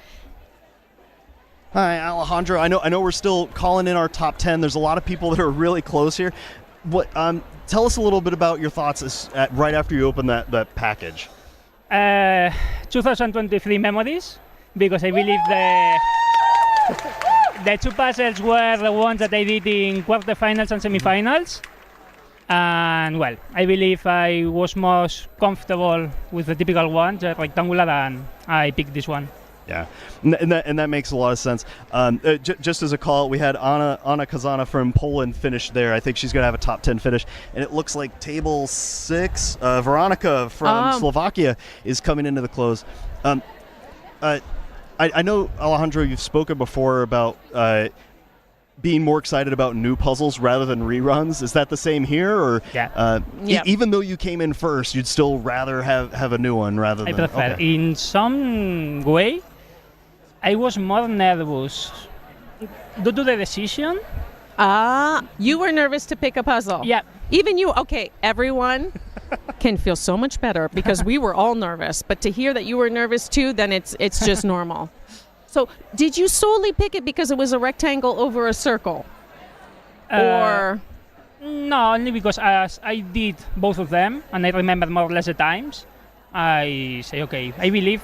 Hi, Alejandro. I know we're still calling in our top 10. There's a lot of people that are really close here. Tell us a little bit about your thoughts right after you open that package. 2023 memories, because I believe the 2 puzzles were the ones that I did in quarterfinals and semifinals. And well, I believe I was most comfortable with the typical one, the rectangular, and I picked this one. Yeah, and that makes a lot of sense. Just as a call, we had Anna Kazana from Poland finish there. I think she's going to have a top 10 finish. And it looks like table 6, Veronica from Slovakia is coming into the close. I know, Alejandro, you've spoken before about being more excited about new puzzles rather than reruns. Is that the same here? Or even though you came in first, you'd still rather have a new one rather than... I prefer. Okay. In some way, I was more nervous due to the decision. You were nervous to pick a puzzle. Yeah. Even you. Okay, everyone can feel so much better because we were all nervous. But to hear that you were nervous too, then it's just normal. So did you solely pick it because it was a rectangle over a circle? Or... No, only because as I did both of them and I remember more or less the times, I say, okay, I believe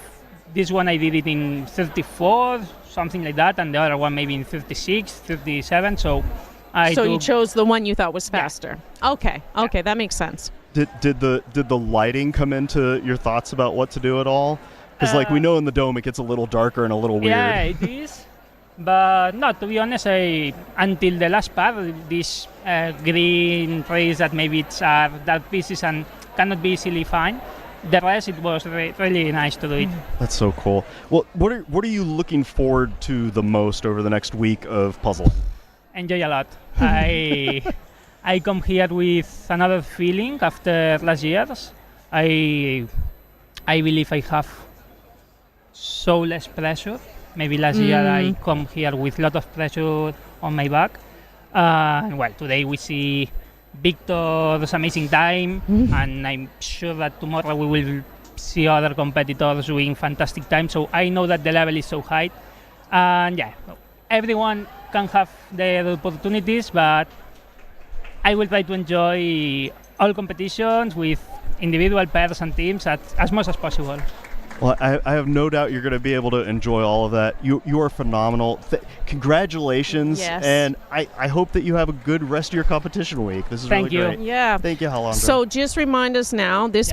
this one I did it in 34, something like that, and the other one maybe in 36, 37, so you chose the one you thought was faster. Yeah. Okay, that makes sense. Did the lighting come into your thoughts about what to do at all? Because like we know in the dome it gets a little darker and a little weird. Yeah, it is. But no, to be honest, until the last part, these green rays that maybe it's dark pieces and cannot be easily found. The rest, it was really nice to do it. That's so cool. Well, what are you looking forward to the most over the next week of puzzling? Enjoy a lot. I come here with another feeling after last year's. I believe I have so less pressure. Maybe last year I come here with a lot of pressure on my back. Well, today we see Victor's amazing time, and I'm sure that tomorrow we will see other competitors doing fantastic time. So I know that the level is so high. And yeah, everyone can have their opportunities, but I will try to enjoy all competitions with individual pairs and teams as much as possible. Well, I have no doubt you're going to be able to enjoy all of that. You are phenomenal. Congratulations. Yes. And I hope that you have a good rest of your competition week. This is Thank really you. great. Yeah. Thank you, Alejandro. So just remind us now, this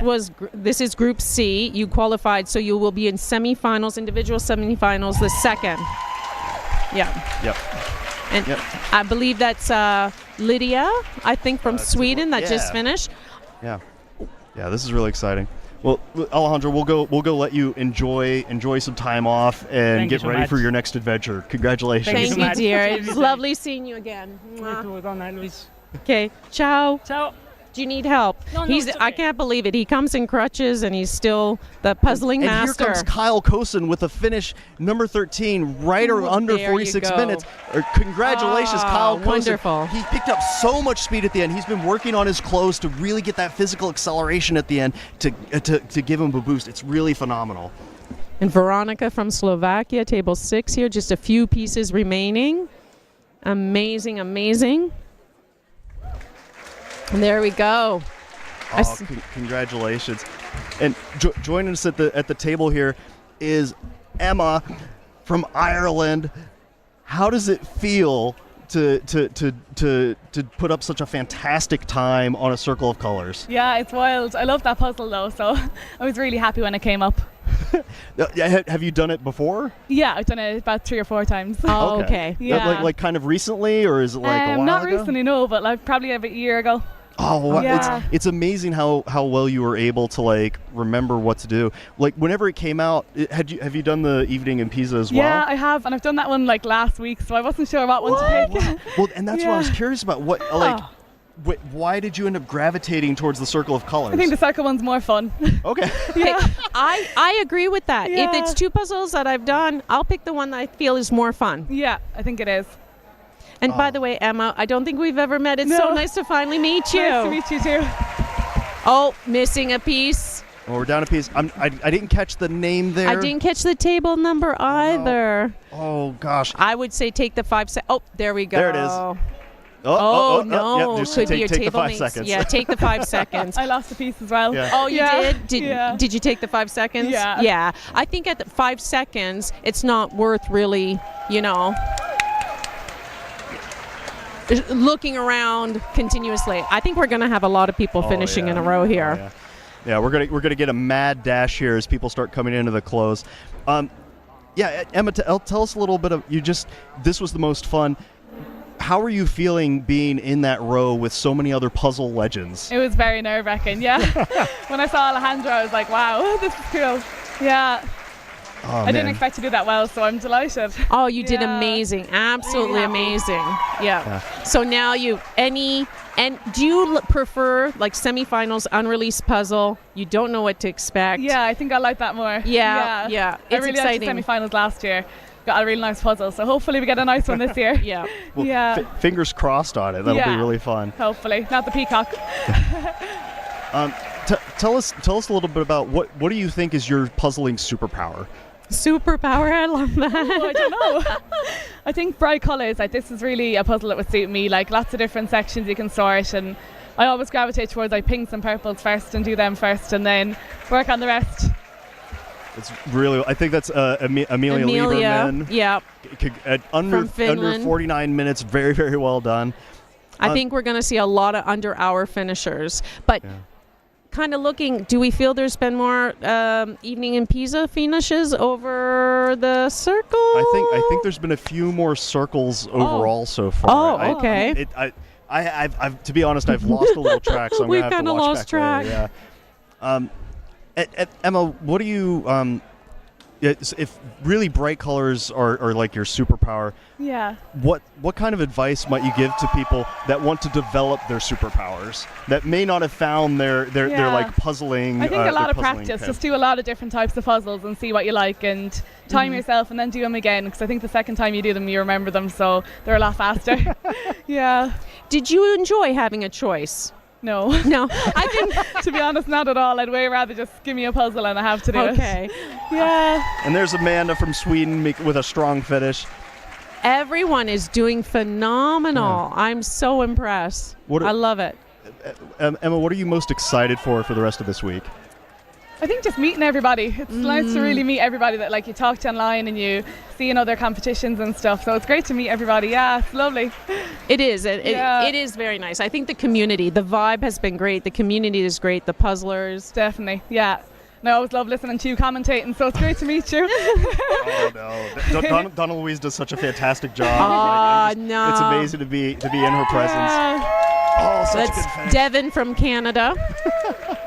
is Group C. You qualified, so you will be in semifinals, individual semifinals, the second. Yeah. Yep. And I believe that's Lydia, I think from Sweden, that just finished. Yeah. Yeah, this is really exciting. Well, Alejandro, we'll go let you enjoy some time off and get ready for your next adventure. Congratulations. Thank you, dear. It's lovely seeing you again. You too, Luis. Okay, ciao. Ciao. Do you need help? No, He's. it's I okay. can't believe it. He comes in crutches and he's still the puzzling And master. here comes Kyle Kosen with a finish number 13, right or under there you 46 go. minutes. Congratulations, Kyle Kosen. Wonderful. He picked up so much speed at the end. He's been working on his close to really get that physical acceleration at the end to give him a boost. It's really phenomenal. And Veronica from Slovakia, table 6 here, just a few pieces remaining. Amazing, amazing. And there we go. Congratulations. And joining us at the table here is Emma from Ireland. How does it feel to put up such a fantastic time on a circle of colors? Yeah, it's wild. I love that puzzle though, so I was really happy when it came up. Have you done it before? Yeah, I've done it about 3 or 4 times. Oh, okay. Yeah. Like kind of recently, or is it like a while not ago? recently, no, but like probably about a year ago. Oh, wow. Yeah. It's amazing how well you were able to like remember what to do. Like whenever it came out, have you done the evening in Pisa as well? Yeah, I have, and I've done that one like last week, so I wasn't sure what one to pick. Well, and that's what I was Yeah. curious about. What like, why did you end up gravitating towards the circle of colors? I think the circle one's more fun. Okay. Yeah. I agree with that. If Yeah. it's 2 puzzles that I've done, I'll pick the one that I feel is more fun. Yeah, I think it is. And by the way, Emma, I don't think we've ever met. It's so No. nice to finally meet you. Nice to meet you too. Oh, missing a piece. Well, we're down a piece. I didn't catch the name there. I didn't catch the table number either. Oh gosh. I would say take the 5 seconds. Oh, there we go. There it is. Oh, no. Yep, just Could be take your the table 5 mates. seconds. Yeah, take the 5 seconds. I lost a piece as well. Yeah. Oh, you Yeah. did? Yeah. Did you take the 5 seconds? Yeah. Yeah. I think at the 5 seconds, it's not worth really, looking around continuously. I think we're going to have a lot of people finishing in a row here. Oh, yeah, we're gonna get a mad dash here as people start coming into the close. Emma, tell us a little bit of this was the most fun. How are you feeling being in that row with so many other puzzle legends? It was very nerve-wracking, yeah. When I saw Alejandro, I was like, wow, this is cool. Yeah. Oh, I didn't expect to do that well, so I'm delighted. Oh, you did Yeah. amazing. Absolutely Really happy. amazing. Yeah. So now do you prefer like semifinals, unreleased puzzle? You don't know what to expect. Yeah, I think I like that more. Yeah. I It's really exciting. liked the semi-finals last year. Got a really nice puzzle, so hopefully we get a nice one this year. Yeah. Well, Yeah. Fingers crossed on it. That'll be Yeah. really fun. Hopefully, not the peacock. Tell us a little bit about what do you think is your puzzling superpower? Superpower, I love that. Oh, I don't know. I think bright colours, like this is really a puzzle that would suit me, like lots of different sections you can sort, and I always gravitate towards like pinks and purples first and do them first and then work on the rest. It's really. I think that's Amelia Lieberman. Yeah. Under From Finland. 49 minutes. Very, very well done. I think we're going to see a lot of under-hour finishers. But kind of looking, do we feel there's been more evening in Pisa finishes over the circle? I think there's been a few more circles overall so far. Oh, okay. I've to be honest, I've lost a little track, so I'm We've gonna have to kinda watch lost back later, track. Yeah. Emma, what do you? If really bright colors are like your superpower, Yeah. what kind of advice might you give to people that want to develop their superpowers that may not have found their like puzzling? I think a lot their of puzzling practice. pin? Just do a lot of different types of puzzles and see what you like and time yourself and then do them again, because I think the second time you do them you remember them, so they're a lot faster. Yeah. Did you enjoy having a choice? No. No. I think To be honest, not at all. I'd way rather just give me a puzzle and I have to do okay. it. Yeah. And there's Amanda from Sweden with a strong finish. Everyone is doing phenomenal. I'm so impressed. I love it. Emma, what are you most excited for the rest of this week? I think just meeting everybody. It's nice to really meet everybody that like you talk to online and you see in other competitions and stuff. So it's great to meet everybody. Yeah, it's lovely. It is. Yeah. It is very nice. I think the community, the vibe has been great. The community is great. The puzzlers. Definitely. Yeah. No, I always love listening to you commentating, so it's great to meet you. Oh no, Donna Louise does such a fantastic job. No. It's amazing to be in her presence. Yeah. Oh, such a good That's finish. Devin from Canada.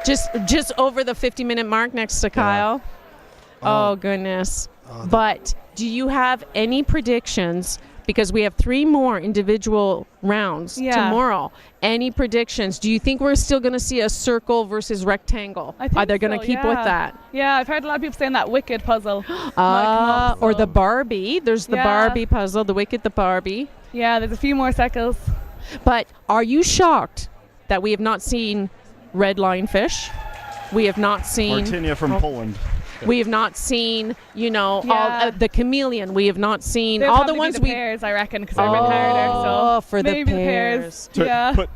just over the 50-minute mark next to Kyle. Oh goodness. But do you have any predictions because we have 3 more individual rounds tomorrow. Any predictions? Do you think we're still going to see a circle versus rectangle? I think Are they going to keep with that? Yeah, I've heard a lot of people saying that Wicked puzzle. Or the Barbie. There's the Barbie puzzle, the Wicked, the Barbie. Yeah, there's a few more circles. But are you shocked that we have not seen red lionfish? We have not seen Martinia from Poland. We have not seen, all the chameleon. We have not seen They'll all the ones be the pears, I reckon, because they're a bit harder. So for maybe the pears.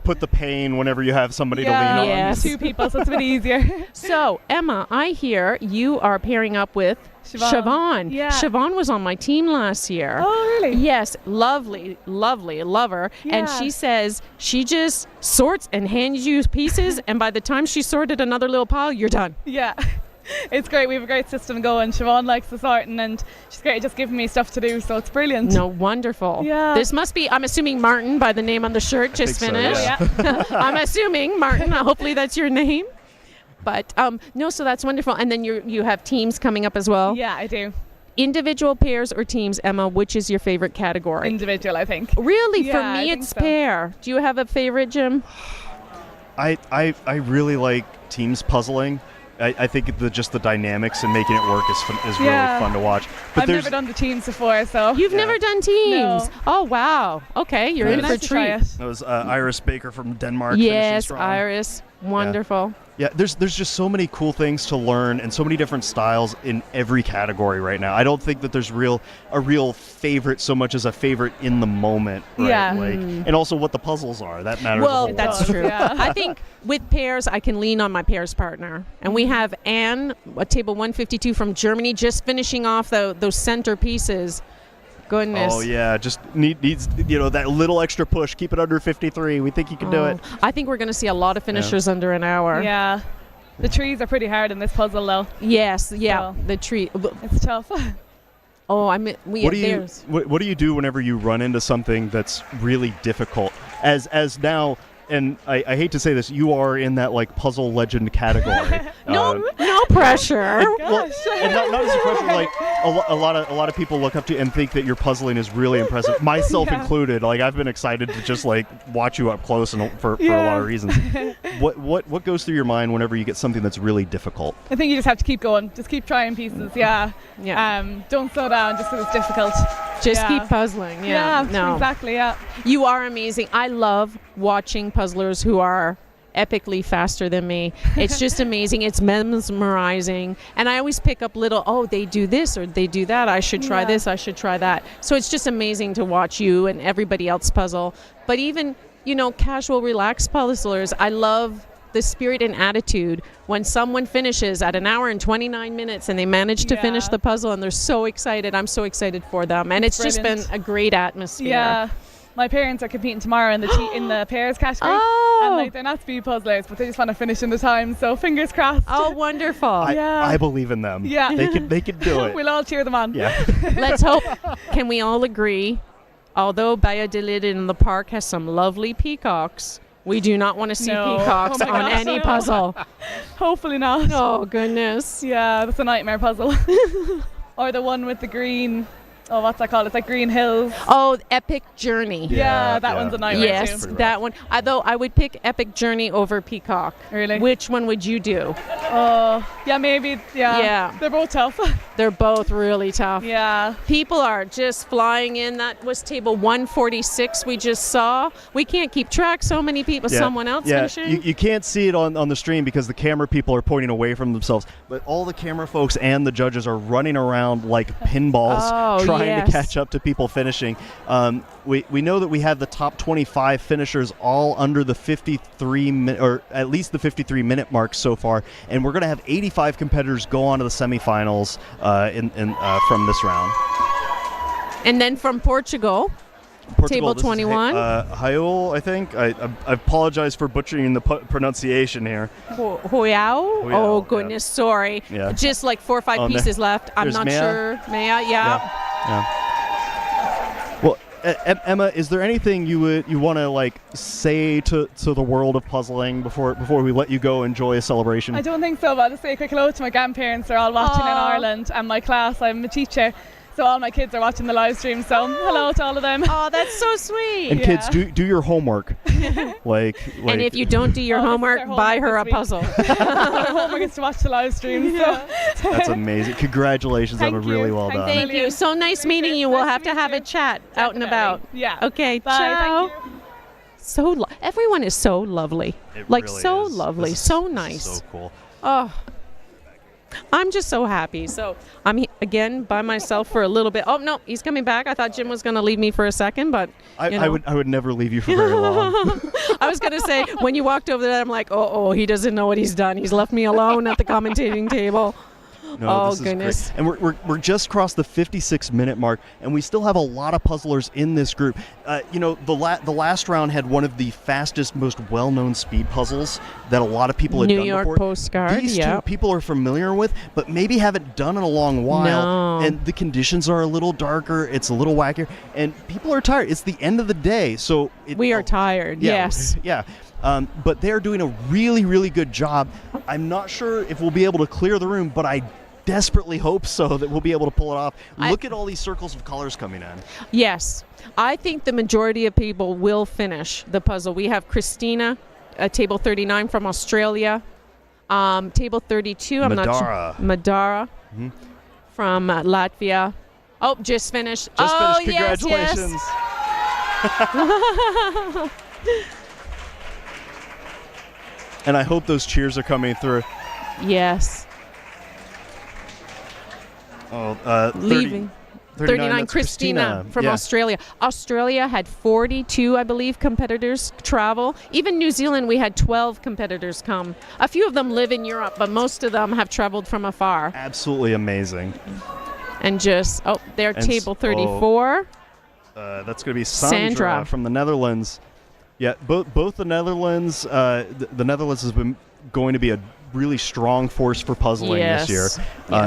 Put the pain whenever you have somebody to lean on. Yes. 2 people, so it's a bit easier. So, Emma, I hear you are pairing up with Siobhan. Yeah. Siobhan was on my team last year. Oh, really? Yes, lovely, love her. And she says she just sorts and hands you pieces, and by the time she sorted another little pile, you're done. Yeah. It's great. We have a great system going. Siobhan likes the sorting, and she's great at just giving me stuff to do, so it's brilliant. No, wonderful. Yeah. This must be, I'm assuming Martin by the name on the shirt, just finished. So, yeah. I'm assuming Martin, hopefully that's your name. But no, so that's wonderful. And then you have teams coming up as well? Yeah, I do. Individual pairs or teams, Emma, which is your favorite category? Individual, I think. Really? Yeah, For me, it's pair. Do you have a favorite, Jim? I really like teams puzzling. I think just the dynamics and making it work is really fun to watch. But I've never done the teams before, so. You've never done teams? No. Oh, wow. Okay, you're in for a treat. That was Iris Baker from Denmark. Yes, Iris. Wonderful. Yeah, there's just so many cool things to learn and so many different styles in every category right now. I don't think that there's a real favorite so much as a favorite in the moment, right? Yeah. And also what the puzzles are. That matters a Well, whole that's lot. true. Yeah. I think with pairs, I can lean on my pairs partner. And we have Anne, table 152 from Germany, just finishing off those center pieces. Goodness. Oh, yeah. Just needs that little extra push. Keep it under 53. We think you can do it. I think we're going to see a lot of finishers under an hour. Yeah. The trees are pretty hard in this puzzle, though. Yes, yeah. So, the tree. It's tough. Oh, I mean, what do you do whenever you run into something that's really difficult? As now, and I hate to say this, you are in that puzzle legend category. No pressure. Well, and not as a pressure. Like a lot of people look up to you and think that your puzzling is really impressive, myself included. I've been excited to just watch you up close and for a lot of reasons. What goes through your mind whenever you get something that's really difficult? I think you just have to keep going. Just keep trying pieces. Yeah. Don't slow down just because it's difficult. Just keep puzzling. Yeah. No. Exactly. Yeah. You are amazing. I love watching puzzlers who are epically faster than me. It's just amazing. It's mesmerizing. And I always pick up they do this or they do that. I should try this. I should try that. So it's just amazing to watch you and everybody else puzzle. But even, casual, relaxed puzzlers, I love the spirit and attitude when someone finishes at 1 hour and 29 minutes and they manage to finish the puzzle and they're so excited. I'm so excited for them. And it's just been a great atmosphere. Yeah. My parents are competing tomorrow in the pairs category. Oh. And they're not speed puzzlers, but they just want to finish in the time. So fingers crossed. Oh, wonderful. I believe in them. Yeah. They can do it. We'll all cheer them on. Yeah. Let's hope. Can we all agree, although Valladolid in the park has some lovely peacocks, we do not want to see peacocks on any puzzle. Hopefully not. Oh, goodness. Yeah, that's a nightmare puzzle. Or the one with the green. Oh, what's that called? It's like Green Hills. Oh, Epic Journey. Yeah, that one's a nightmare yes, too. that one. Although I would pick Epic Journey over Peacock. Really? Which one would you do? Yeah, maybe. Yeah. Yeah. They're both tough. They're both really tough. Yeah. People are just flying in. That was table 146 we just saw. We can't keep track. So many people. Yeah. Someone else finishing. You can't see it on the stream because the camera people are pointing away from themselves. But all the camera folks and the judges are running around like pinballs trying to catch up to people finishing. We know that we have the top 25 finishers all under the 53 or at least the 53-minute mark so far, and we're going to have 85 competitors go on to the semifinals from this round. And then from Portugal table 21. Raul, I think. I apologize for butchering the pronunciation here. Hoyao? Oh, goodness, sorry. Yeah. Just like 4 or 5 pieces left. I'm not Maya. sure. Maya, yeah. Well, Emma, is there anything you want to say to the world of puzzling before we let you go enjoy a celebration? I don't think so, but I'll just say a quick hello to my grandparents. They're all watching in Ireland, and my class. I'm a teacher. So all my kids are watching the live stream, so hello to all of them. Oh, that's so sweet. And kids, do your homework. like, and if you don't do your homework, buy her a puzzle. Our homework is to watch the live stream. So. That's amazing. Congratulations, Emma. Really well done. Thank you. So nice meeting you. We'll have to have a chat out and about. Yeah. Okay. Bye. Ciao. Thank you. So everyone is so lovely. Really so is. lovely. This So is nice. So cool. Oh. I'm just so happy. So I'm again by myself for a little bit. Oh no, he's coming back. I thought Jim was going to leave me for a second, but I would never leave you for very long. I was going to say when you walked over there, I'm like, oh, he doesn't know what he's done. He's left me alone at the commentating table. No, this goodness. Is great. And we're just crossed the 56-minute mark, and we still have a lot of puzzlers in this group. The last round had one of the fastest, most well-known speed puzzles that a lot of people had New done York before. postcard. These two people are familiar with, but maybe haven't done in a long while. No. And the conditions are a little darker. It's a little wackier, and people are tired. It's the end of the day, so we are tired. Yeah, yes. Yeah. But they're doing a really, really good job. I'm not sure if we'll be able to clear the room, but I desperately hope so that we'll be able to pull it off. Look at all these circles of colors coming in. Yes. I think the majority of people will finish the puzzle. We have Christina, table 39 from Australia. Table 32, I'm not sure. Madara from Latvia. Oh, just finished. Just finished. Congratulations. Yes. And I hope those cheers are coming through. Yes. Oh, leaving. 39 Christina from Australia. Australia had 42, I believe, competitors travel. Even New Zealand, we had 12 competitors come. A few of them live in Europe, but most of them have traveled from afar. Absolutely amazing. And just, they're table 34. That's going to be Sandra from the Netherlands. Yeah, both the Netherlands, the Netherlands has been going to be a really strong force for puzzling this year.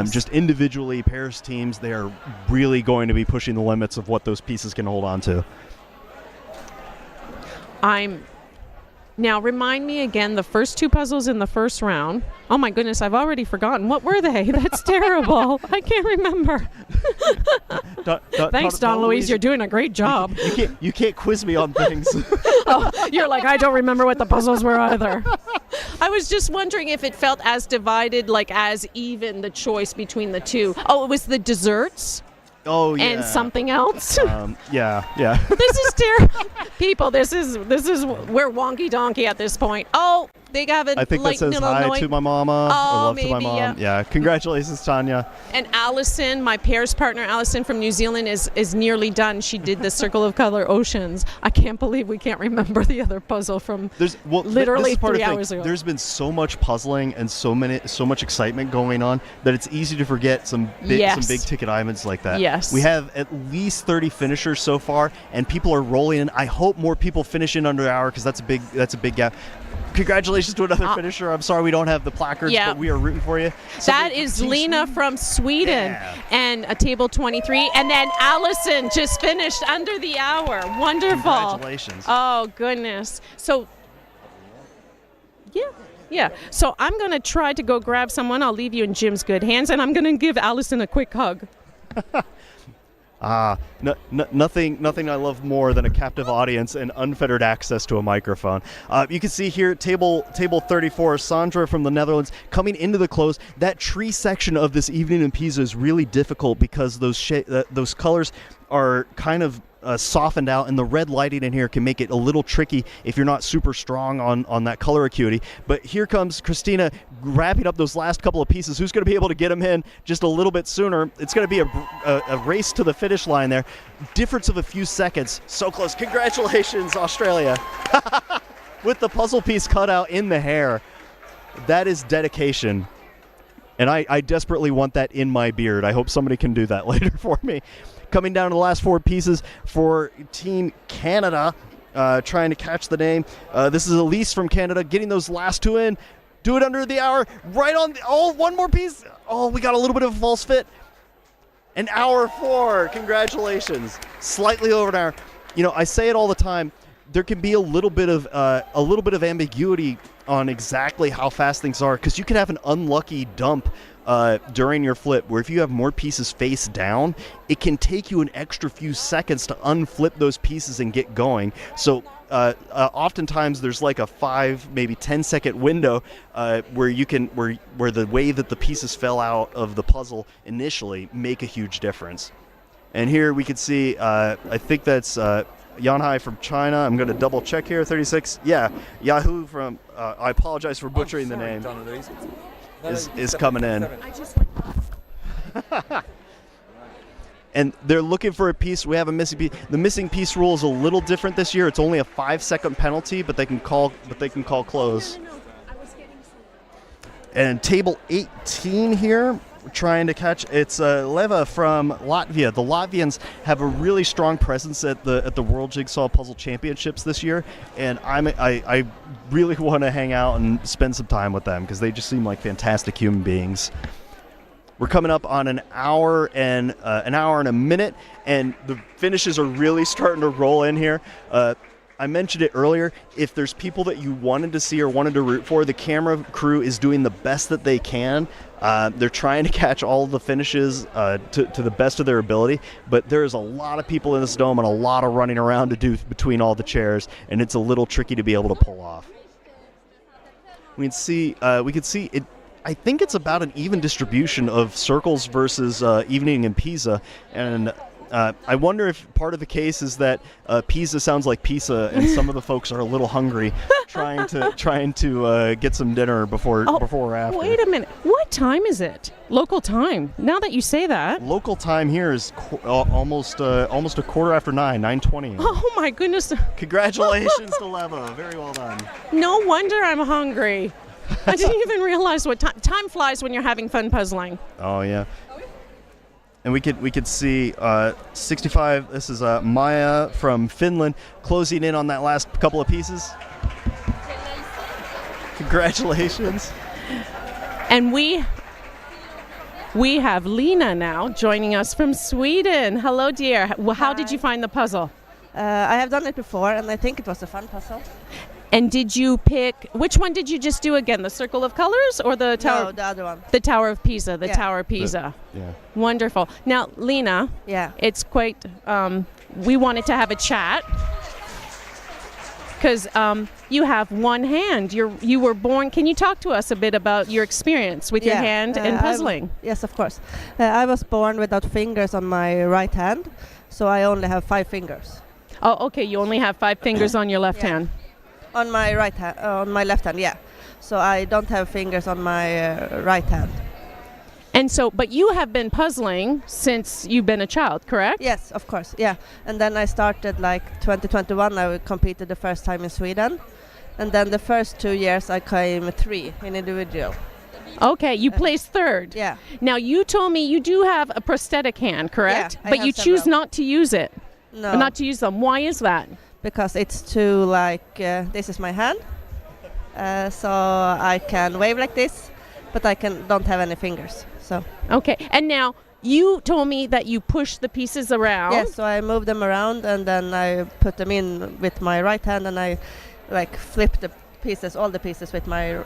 Just individually, pairs, teams, they are really going to be pushing the limits of what those pieces can hold on to. Now, remind me again, the first two puzzles in the first round. Oh, my goodness, I've already forgotten. What were they? That's terrible. I can't remember. Thanks, Don Louise. You're doing a great job. You can't quiz me on things. You're like, I don't remember what the puzzles were either. I was just wondering if it felt as divided, like as even, the choice between the two. Oh, it was the desserts? Oh, yeah. And something else? Yeah. This is terrible. People, this is we're wonky donkey at this point. Oh, they have it. I think that says hi to my mama. Oh, or love maybe, to my mom. Yeah. Congratulations, Tanya. And Allison, my pairs partner, Allison from New Zealand, is nearly done. She did the Circle of Color Oceans. I can't believe we can't remember the other puzzle from literally 3 hours ago. There's been so much puzzling and so much excitement going on that it's easy to forget some big ticket items like that. Yes. We have at least 30 finishers so far, and people are rolling in. I hope more people finish in under an hour because that's a big gap. Congratulations to another finisher. I'm sorry we don't have the placards, but we are rooting for you. That is Lena from Sweden and a table 23. And then Allison just finished under the hour. Wonderful. Congratulations. Oh, goodness. So, yeah. So I'm going to try to go grab someone. I'll leave you in Jim's good hands, and I'm going to give Allison a quick hug. Nothing I love more than a captive audience and unfettered access to a microphone. You can see here, table 34, Sandra from the Netherlands coming into the close. That tree section of this evening in Pisa is really difficult because those colors are kind of softened out, and the red lighting in here can make it a little tricky if you're not super strong on that color acuity. But here comes Christina wrapping up those last couple of pieces. Who's going to be able to get them in just a little bit sooner? It's going to be a race to the finish line there. Difference of a few seconds. So close. Congratulations, Australia. With the puzzle piece cut out in the hair. That is dedication. And I desperately want that in my beard. I hope somebody can do that later for me. Coming down to the last four pieces for Team Canada, trying to catch the name. This is Elise from Canada getting those last two in. Do it under the hour. Right on. One more piece. Oh, we got a little bit of a false fit. An hour 4. Congratulations. Slightly over an hour. You know, I say it all the time. There can be a little bit of ambiguity on exactly how fast things are, because you can have an unlucky dump during your flip, where if you have more pieces face down, it can take you an extra few seconds to unflip those pieces and get going. So oftentimes there's like a 5, maybe 10-second window where you can where the way that the pieces fell out of the puzzle initially make a huge difference. And here we can see, I think that's Yanhai from China. I'm going to double check here. 36. Yeah, Yahoo from. I apologize for butchering the name. Is coming in. And they're looking for a piece. We have a missing piece. The missing piece rule is a little different this year. It's only a 5-second penalty, but they can call close. And table 18 here, we're trying to catch. It's Leva from Latvia. The Latvians have a really strong presence at the World Jigsaw Puzzle Championships this year, and I really want to hang out and spend some time with them because they just seem like fantastic human beings. We're coming up on an hour and a minute, and the finishes are really starting to roll in here. I mentioned it earlier. If there's people that you wanted to see or wanted to root for, the camera crew is doing the best that they can. They're trying to catch all of the finishes to the best of their ability, but there's a lot of people in this dome and a lot of running around to do between all the chairs, and it's a little tricky to be able to pull off. We can see it. I think it's about an even distribution of circles versus evening in Pisa, and I wonder if part of the case is that Pisa sounds like pizza, and some of the folks are a little hungry, trying to get some dinner before or after. Wait a minute. What time is it? Local time. Now that you say that. Local time here is almost a 9:20. 9:20. Oh my goodness. Congratulations to Leva. Very well done. No wonder I'm hungry. I didn't even realize what time flies when you're having fun puzzling. Oh yeah. And we could see 65. This is Maya from Finland closing in on that last couple of pieces. Congratulations. And we have Lena now joining us from Sweden. Hello, dear. How did you find the puzzle? I have done it before, and I think it was a fun puzzle. And did you pick, which one did you just do again? The Circle of Colors or the Tower? No, the other one. The Tower of Pisa, Yeah. Tower of Pisa. Yeah. Wonderful. Now, Lena, Yeah. it's quite, we wanted to have a chat because you have one hand. You were born, can you talk to us a bit about your experience with your hand and puzzling? Yes, of course. I was born without fingers on my right hand, so I only have 5 fingers. Oh, okay, you only have 5 fingers on your left hand. On my right hand, on my left hand, yeah. So I don't have fingers on my right hand. And so, but you have been puzzling since you've been a child, correct? Yes, of course, yeah. And then I started like 2021, I competed the first time in Sweden. And then the first 2 years I came 3 in individual. Okay, you placed 3rd. Yeah. Now, you told me you do have a prosthetic hand, correct? Yeah, I but have you choose several. not to use it. No. Not to use them. Why is that? Because it's too like, this is my hand. So I can wave like this, but I don't have any fingers. So. Okay, and now you told me that you push the pieces around. Yes, so I move them around and then I put them in with my right hand and I like flip the pieces, all the pieces with my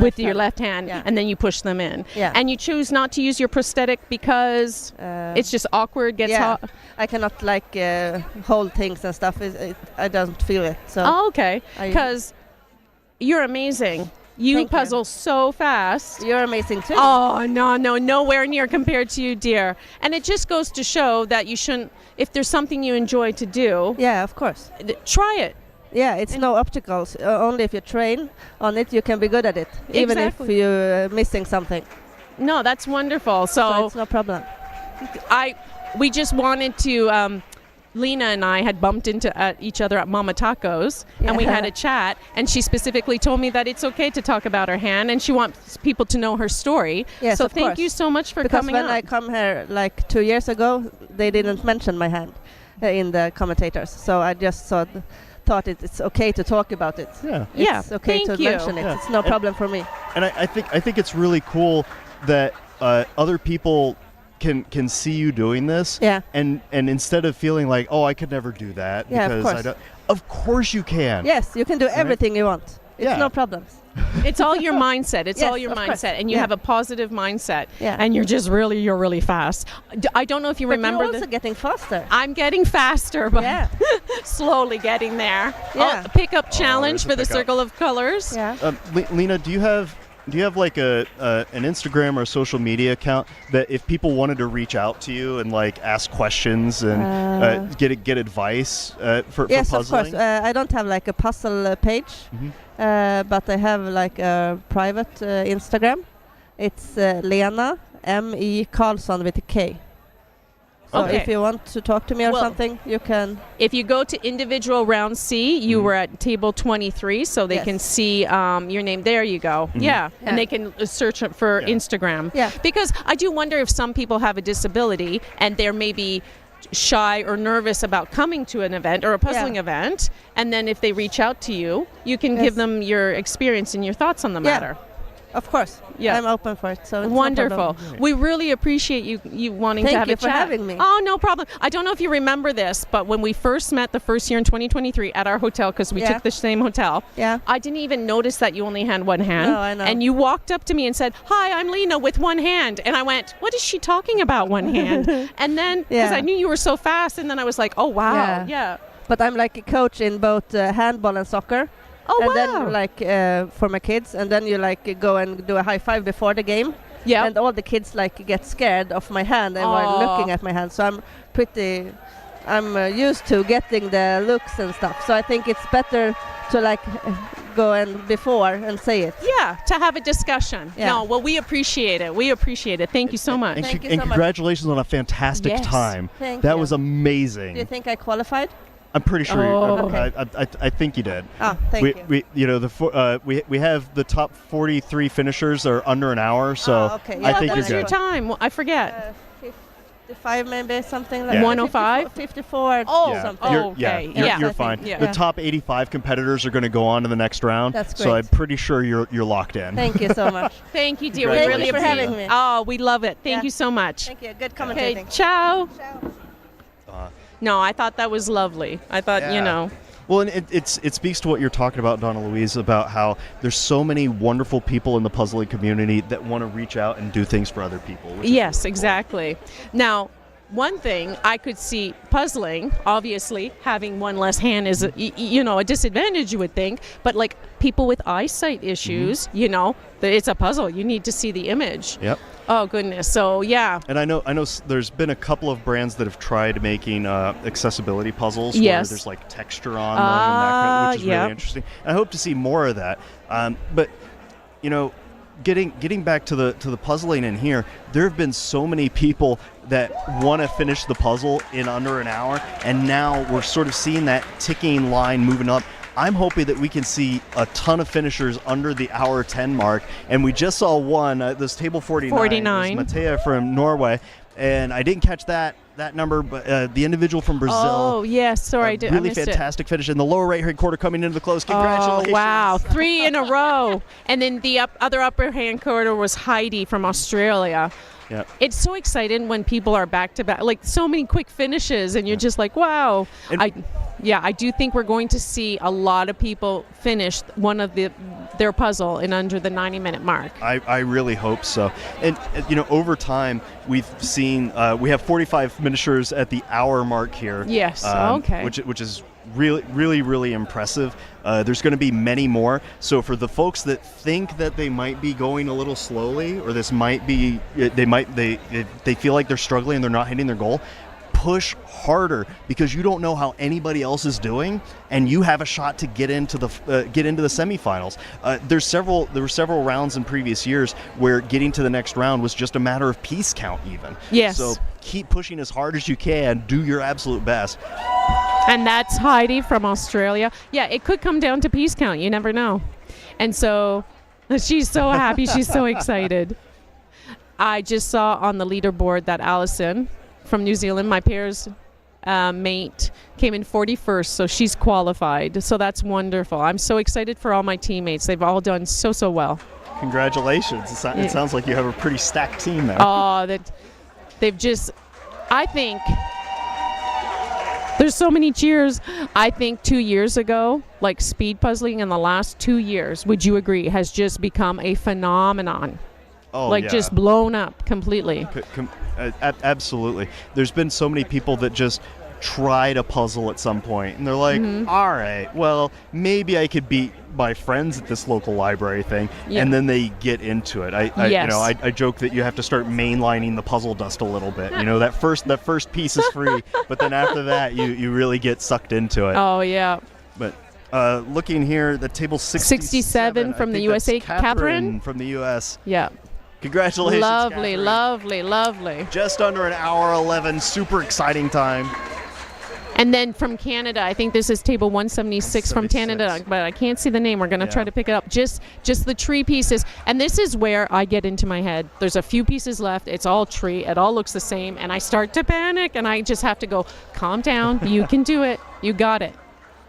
with your left hand, yeah. and then you push them in. Yeah. And you choose not to use your prosthetic because it's just awkward, gets yeah. hot. I cannot like hold things and stuff. I don't feel it. So. Oh, okay, because you're amazing. You puzzle so fast. You're amazing too. Oh, no, nowhere near compared to you, dear. And it just goes to show that you shouldn't, if there's something you enjoy to do. Yeah, of course. Try it. Yeah, it's no obstacles. Only if you train on it, you can be good at it. Even if you're missing something. No, that's wonderful. So it's no problem. We just wanted to, Lena and I had bumped into each other at Mama Tacos, and we had a chat, and she specifically told me that it's okay to talk about her hand, and she wants people to know her story. Yes, so of thank course. you so much for because coming when up. I come here like 2 years ago, they didn't mention my hand in the commentators. So I just thought it's okay to talk about it. Yeah, it's okay to mention it. Yeah. It's no problem for me. And I think it's really cool that other people can see you doing this. Yeah. And instead of feeling like, oh, I could never do that Yeah, because of course. I don't. Of course you can. Yes, you can do everything you want. It's no problems. It's all your mindset. It's Yes, all your of course. mindset, and you Yeah. have a positive mindset. Yeah. And you're really fast. I don't know if you But remember. you're also getting faster. I'm getting faster, but Yeah. slowly getting there. Yeah. Oh, pickup challenge there's a for the pickup. Circle of Colors. Yeah. Lena, do you have like an Instagram or a social media account that if people wanted to reach out to you and like ask questions and get advice for Yes, of puzzling? course. I don't have like a puzzle page, but I have like a private Instagram. It's Lena M.E. Karlsson with a K. So Okay. if you want to talk to me or Well- something, you can. If you go to individual round C, you were at table 23, so they Yes. can see your name. There you go. Yeah. And they can search it for Instagram. Yeah. Because I do wonder if some people have a disability and they're maybe shy or nervous about coming to an event or a puzzling event, and then if they reach out to you, you can give them your experience and your thoughts on the matter. Of course. Yeah. I'm open for it. So it's no Wonderful. problem. We really appreciate you wanting to Thank have you a for chat. having me. Oh, no problem. I don't know if you remember this, but when we first met the first year in 2023 at our hotel, because we Yeah. took the same hotel, Yeah. I didn't even notice that you only had one hand. No, I know. And you walked up to me and said, "Hi, I'm Lena with one hand." And I went, "What is she talking about, one hand?" And then, because Yeah. I knew you were so fast, and then I was like, "Oh, wow." Yeah. Yeah. But I'm like a coach in both handball and soccer. Oh, and wow. then like for my kids, and then you like go and do a high five before the game. Yeah. And all the kids like get scared of my hand and Aw. were looking at my hand. So I'm used to getting the looks and stuff. So I think it's better to like go and before and say it. Yeah, to have a discussion. Yeah. No, well, we appreciate it. We appreciate it. Thank you so much. And, Thank you and so much. congratulations on a fantastic Yes. time. Thank that you. was amazing. Do you think I qualified? I'm pretty sure. Oh. I think you did. Oh, thank you. We have the top 43 finishers are under an hour, so Oh, okay. I Yeah, think what you're was your good. time? Well, I forget. 55 maybe, something like Yeah. 105? 54 Oh, Yeah, something. you're, okay. you're, Yeah. you're I fine. think, yeah. The top 85 competitors are going to go on to the next round. That's So great. I'm pretty sure you're locked in. Thank you so much. Thank you, dear. We Thank really you for appreciate having it. me. Oh, we love it. Thank Yeah. you so much. Thank you. Good Okay, commentating. ciao. Ciao. No, I thought that was lovely. I thought, you Yeah. know. Well, and it speaks to what you're talking about, Donna Louise, about how there's so many wonderful people in the puzzling community that want to reach out and do things for other people. which is Yes, really cool. exactly. Now, one thing I could see puzzling, obviously, having one less hand is, a disadvantage, you would think. But like people with eyesight issues, it's a puzzle. You need to see the image. Yep. Oh, goodness. So, yeah. And I know there's been a couple of brands that have tried making accessibility puzzles where Yes. there's like texture on them, and that kind of, which is yeah. really interesting. I hope to see more of that. But getting back to the puzzling in here, there have been so many people that want to finish the puzzle in under an hour, and now we're sort of seeing that ticking line moving up. I'm hoping that we can see a ton of finishers under the hour 10 mark, and we just saw one. This table 49. 49. Is Matea from Norway, and I didn't catch that number, but the individual from Brazil. Oh, yes. Sorry, I really missed it. fantastic finish in the lower right-hand quarter coming into the close. Congratulations! Oh, wow. 3 in a row. And then the other upper hand quarter was Heidi from Australia. Yep. It's so exciting when people are back to back, like so many quick finishes, and you're just like, wow. And- I do think we're going to see a lot of people finish one of their puzzle in under the 90-minute mark. I really hope so. And over time, we've seen we have 45 finishers at the hour mark here. Yes. Okay. Which is really, really, really impressive. There's going to be many more. So for the folks that think that they might be going a little slowly, or this might be they feel like they're struggling and they're not hitting their goal, push harder, because you don't know how anybody else is doing, and you have a shot to get into the semifinals. There were several rounds in previous years where getting to the next round was just a matter of piece count even. Yes. So keep pushing as hard as you can. Do your absolute best. And that's Heidi from Australia. Yeah, it could come down to piece count. You never know. And so she's so happy. She's so excited. I just saw on the leaderboard that Allison from New Zealand, my pair's mate, came in 41st, so she's qualified. So that's wonderful. I'm so excited for all my teammates. They've all done so well. Congratulations. It sounds like you have a pretty stacked team there. Oh, that they've just, I think There's so many cheers. I think 2 years ago, like speed puzzling in the last 2 years, would you agree, has just become a phenomenon? Oh, like yeah. just blown up completely. Absolutely. There's been so many people that just tried a puzzle at some point, and they're like, all right, well, maybe I could beat my friends at this local library thing, and then they get into it. I joke that you have to start mainlining the puzzle dust a little bit. You know, that first piece is free, but then after that, you really get sucked into it. Oh, yeah. But looking here, the table 67 from I the think USA, that's Catherine from the U.S. Yeah. Congratulations, Lovely, Catherine. lovely, lovely. Just under an hour 11, super exciting time. And then from Canada, I think this is table 176 from Canada, but I can't see the name. We're going to try to pick it up. Just the tree pieces. And this is where I get into my head. There's a few pieces left. It's all tree. It all looks the same. And I start to panic, and I just have to go, calm down. You can do it. You got it.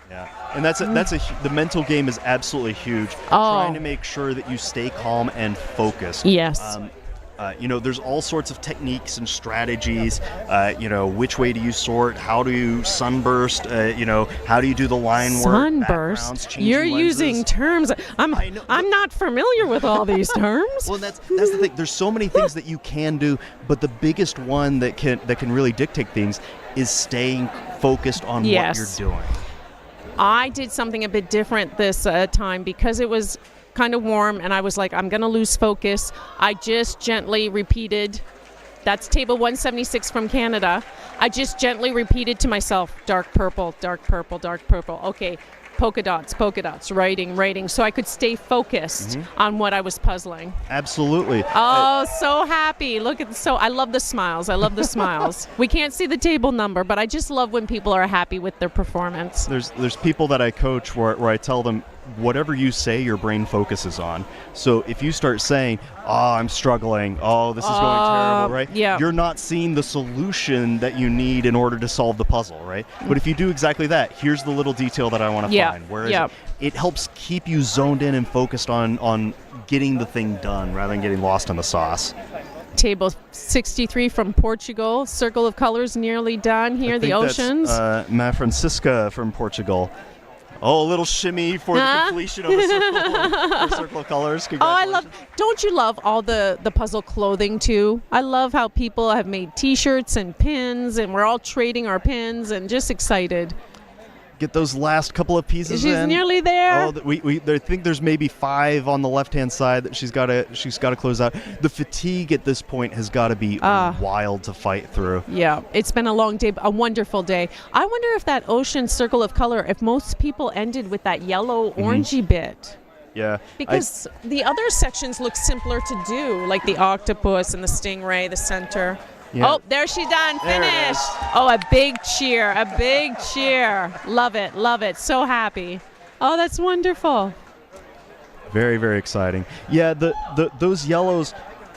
Yeah, and the mental game is absolutely huge. Trying to make sure that you stay calm and focused. Yes. There's all sorts of techniques and strategies. Which way do you sort? How do you sunburst? How do you do the line work? Sunburst. You're using terms. I'm not familiar with all these terms. Well, that's the thing. There's so many things that you can do, but the biggest one that can really dictate things is staying focused on what you're doing. I did something a bit different this time because it was kind of warm, and I was like, I'm going to lose focus. I just gently repeated, that's table 176 from Canada. I just gently repeated to myself, dark purple, dark purple, dark purple. Okay, polka dots, writing, so I could stay focused on what I was puzzling. Absolutely. Oh, so happy. I love the smiles. We can't see the table number, but I just love when people are happy with their performance. There's people that I coach where I tell them, whatever you say, your brain focuses on. So if you start saying, I'm struggling, this is going terrible, right? Yeah. You're not seeing the solution that you need in order to solve the puzzle, right? But if you do exactly that, here's the little detail that I want to find. Whereas it helps keep you zoned in and focused on getting the thing done rather than getting lost in the sauce. Table 63 from Portugal. Circle of colors nearly done here. The oceans. That's Ma Francisca from Portugal. Oh, a little shimmy for the completion of a circle of colors. Congratulations. Don't you love all the puzzle clothing too? I love how people have made t-shirts and pins, and we're all trading our pins and just excited. Get those last couple of pieces She's in. nearly there. I think there's maybe 5 on the left-hand side that she's got to close out. The fatigue at this point has got to be wild to fight through. Yeah, it's been a long day, a wonderful day. I wonder if that ocean circle of color, if most people ended with that yellow orangey bit. Yeah. Because the other sections look simpler to do, like the octopus and the stingray, the center. Yeah. Oh, there she done. Finished. Oh, a big cheer. Love it. So happy. Oh, that's wonderful. Very, very exciting. Yeah, those yellows,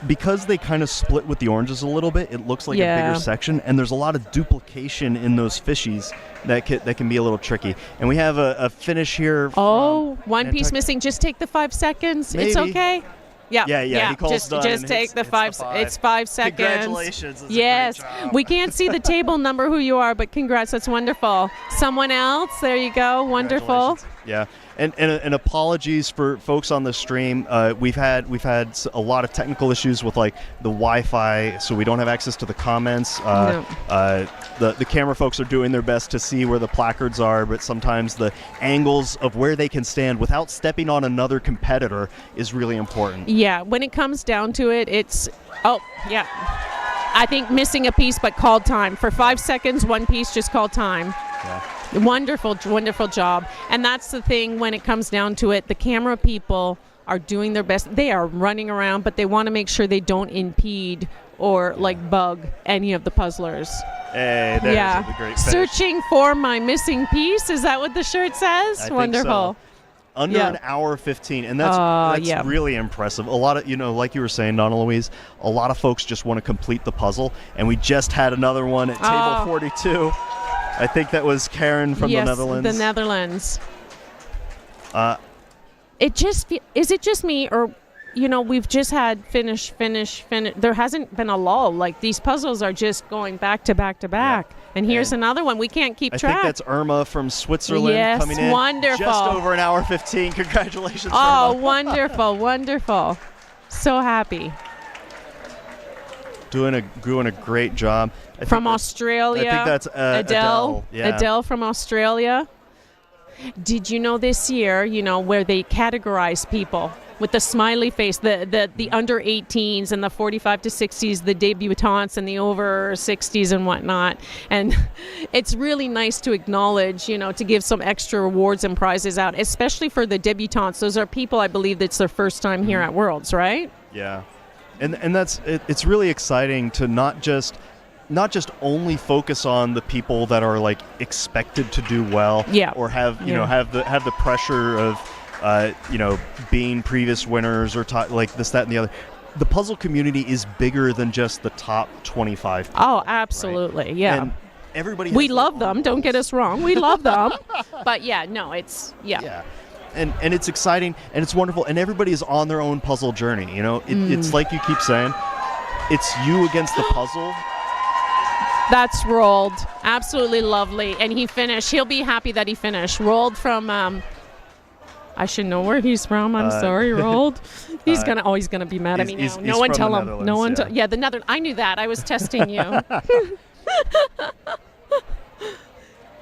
because they kind of split with the oranges a little bit, it looks like a bigger section, and there's a lot of duplication in those fishies that can be a little tricky. And we have a finish here. One piece missing. Just take the 5 seconds. Maybe. It's okay. Yeah. He calls just take the 5. It's 5 seconds. Congratulations. Yes. We can't see the table number who you are, but congrats. That's wonderful. Someone else. There you go. Wonderful. Yeah. And apologies for folks on the stream. We've had a lot of technical issues with like the Wi-Fi, so we don't have access to the comments. The camera folks are doing their best to see where the placards are, but sometimes the angles of where they can stand without stepping on another competitor is really important. Yeah, when it comes down to it, it's I think missing a piece, but called time. For 5 seconds, one piece, just called time. Yeah. Wonderful job. And that's the thing when it comes down to it. The camera people are doing their best. They are running around, but they want to make sure they don't impede or bug any of the puzzlers. Hey, there's a great finish. Searching for my missing piece. Is that what the shirt says? I Wonderful. Think so. Under an hour 15, and that's really impressive. A lot of, like you were saying, Donna Louise, a lot of folks just want to complete the puzzle, and we just had another one at table 42. I think that was Karen from the Netherlands. The Netherlands. Is it just me, or we've just had finish. There hasn't been a lull. Like these puzzles are just going back to back to back. And here's another one. We can't keep track. I think that's Irma from Switzerland yes, coming in. Wonderful. Just over an hour 15. Congratulations, Oh, Irma. wonderful, wonderful. So happy. Doing a great job. From Australia. I think that's Adele. Yeah. Adele from Australia. Did you know this year, where they categorize people with the smiley face, the under 18s and the 45 to 60s, the debutantes and the over 60s and whatnot. And it's really nice to acknowledge, to give some extra awards and prizes out, especially for the debutantes. Those are people, I believe, that's their first time here at Worlds, right? Yeah. And that's it's really exciting to not just only focus on the people that are like expected to do well, or have have the pressure of being previous winners or like this, that, and the other. The puzzle community is bigger than just the top 25 people, oh, absolutely, right? yeah. And everybody we love them, don't get us wrong, we love them. But yeah. And it's exciting and it's wonderful, and everybody is on their own puzzle journey. It's like you keep saying, it's you against the puzzle. That's Rolled. Absolutely lovely. And he finished. He'll be happy that he finished. Rolled from, I should know where he's from. I'm sorry, Rolled. He's gonna be mad at me now. No one tell him. No one tell. Yeah, the Netherlands. I knew that. I was testing you.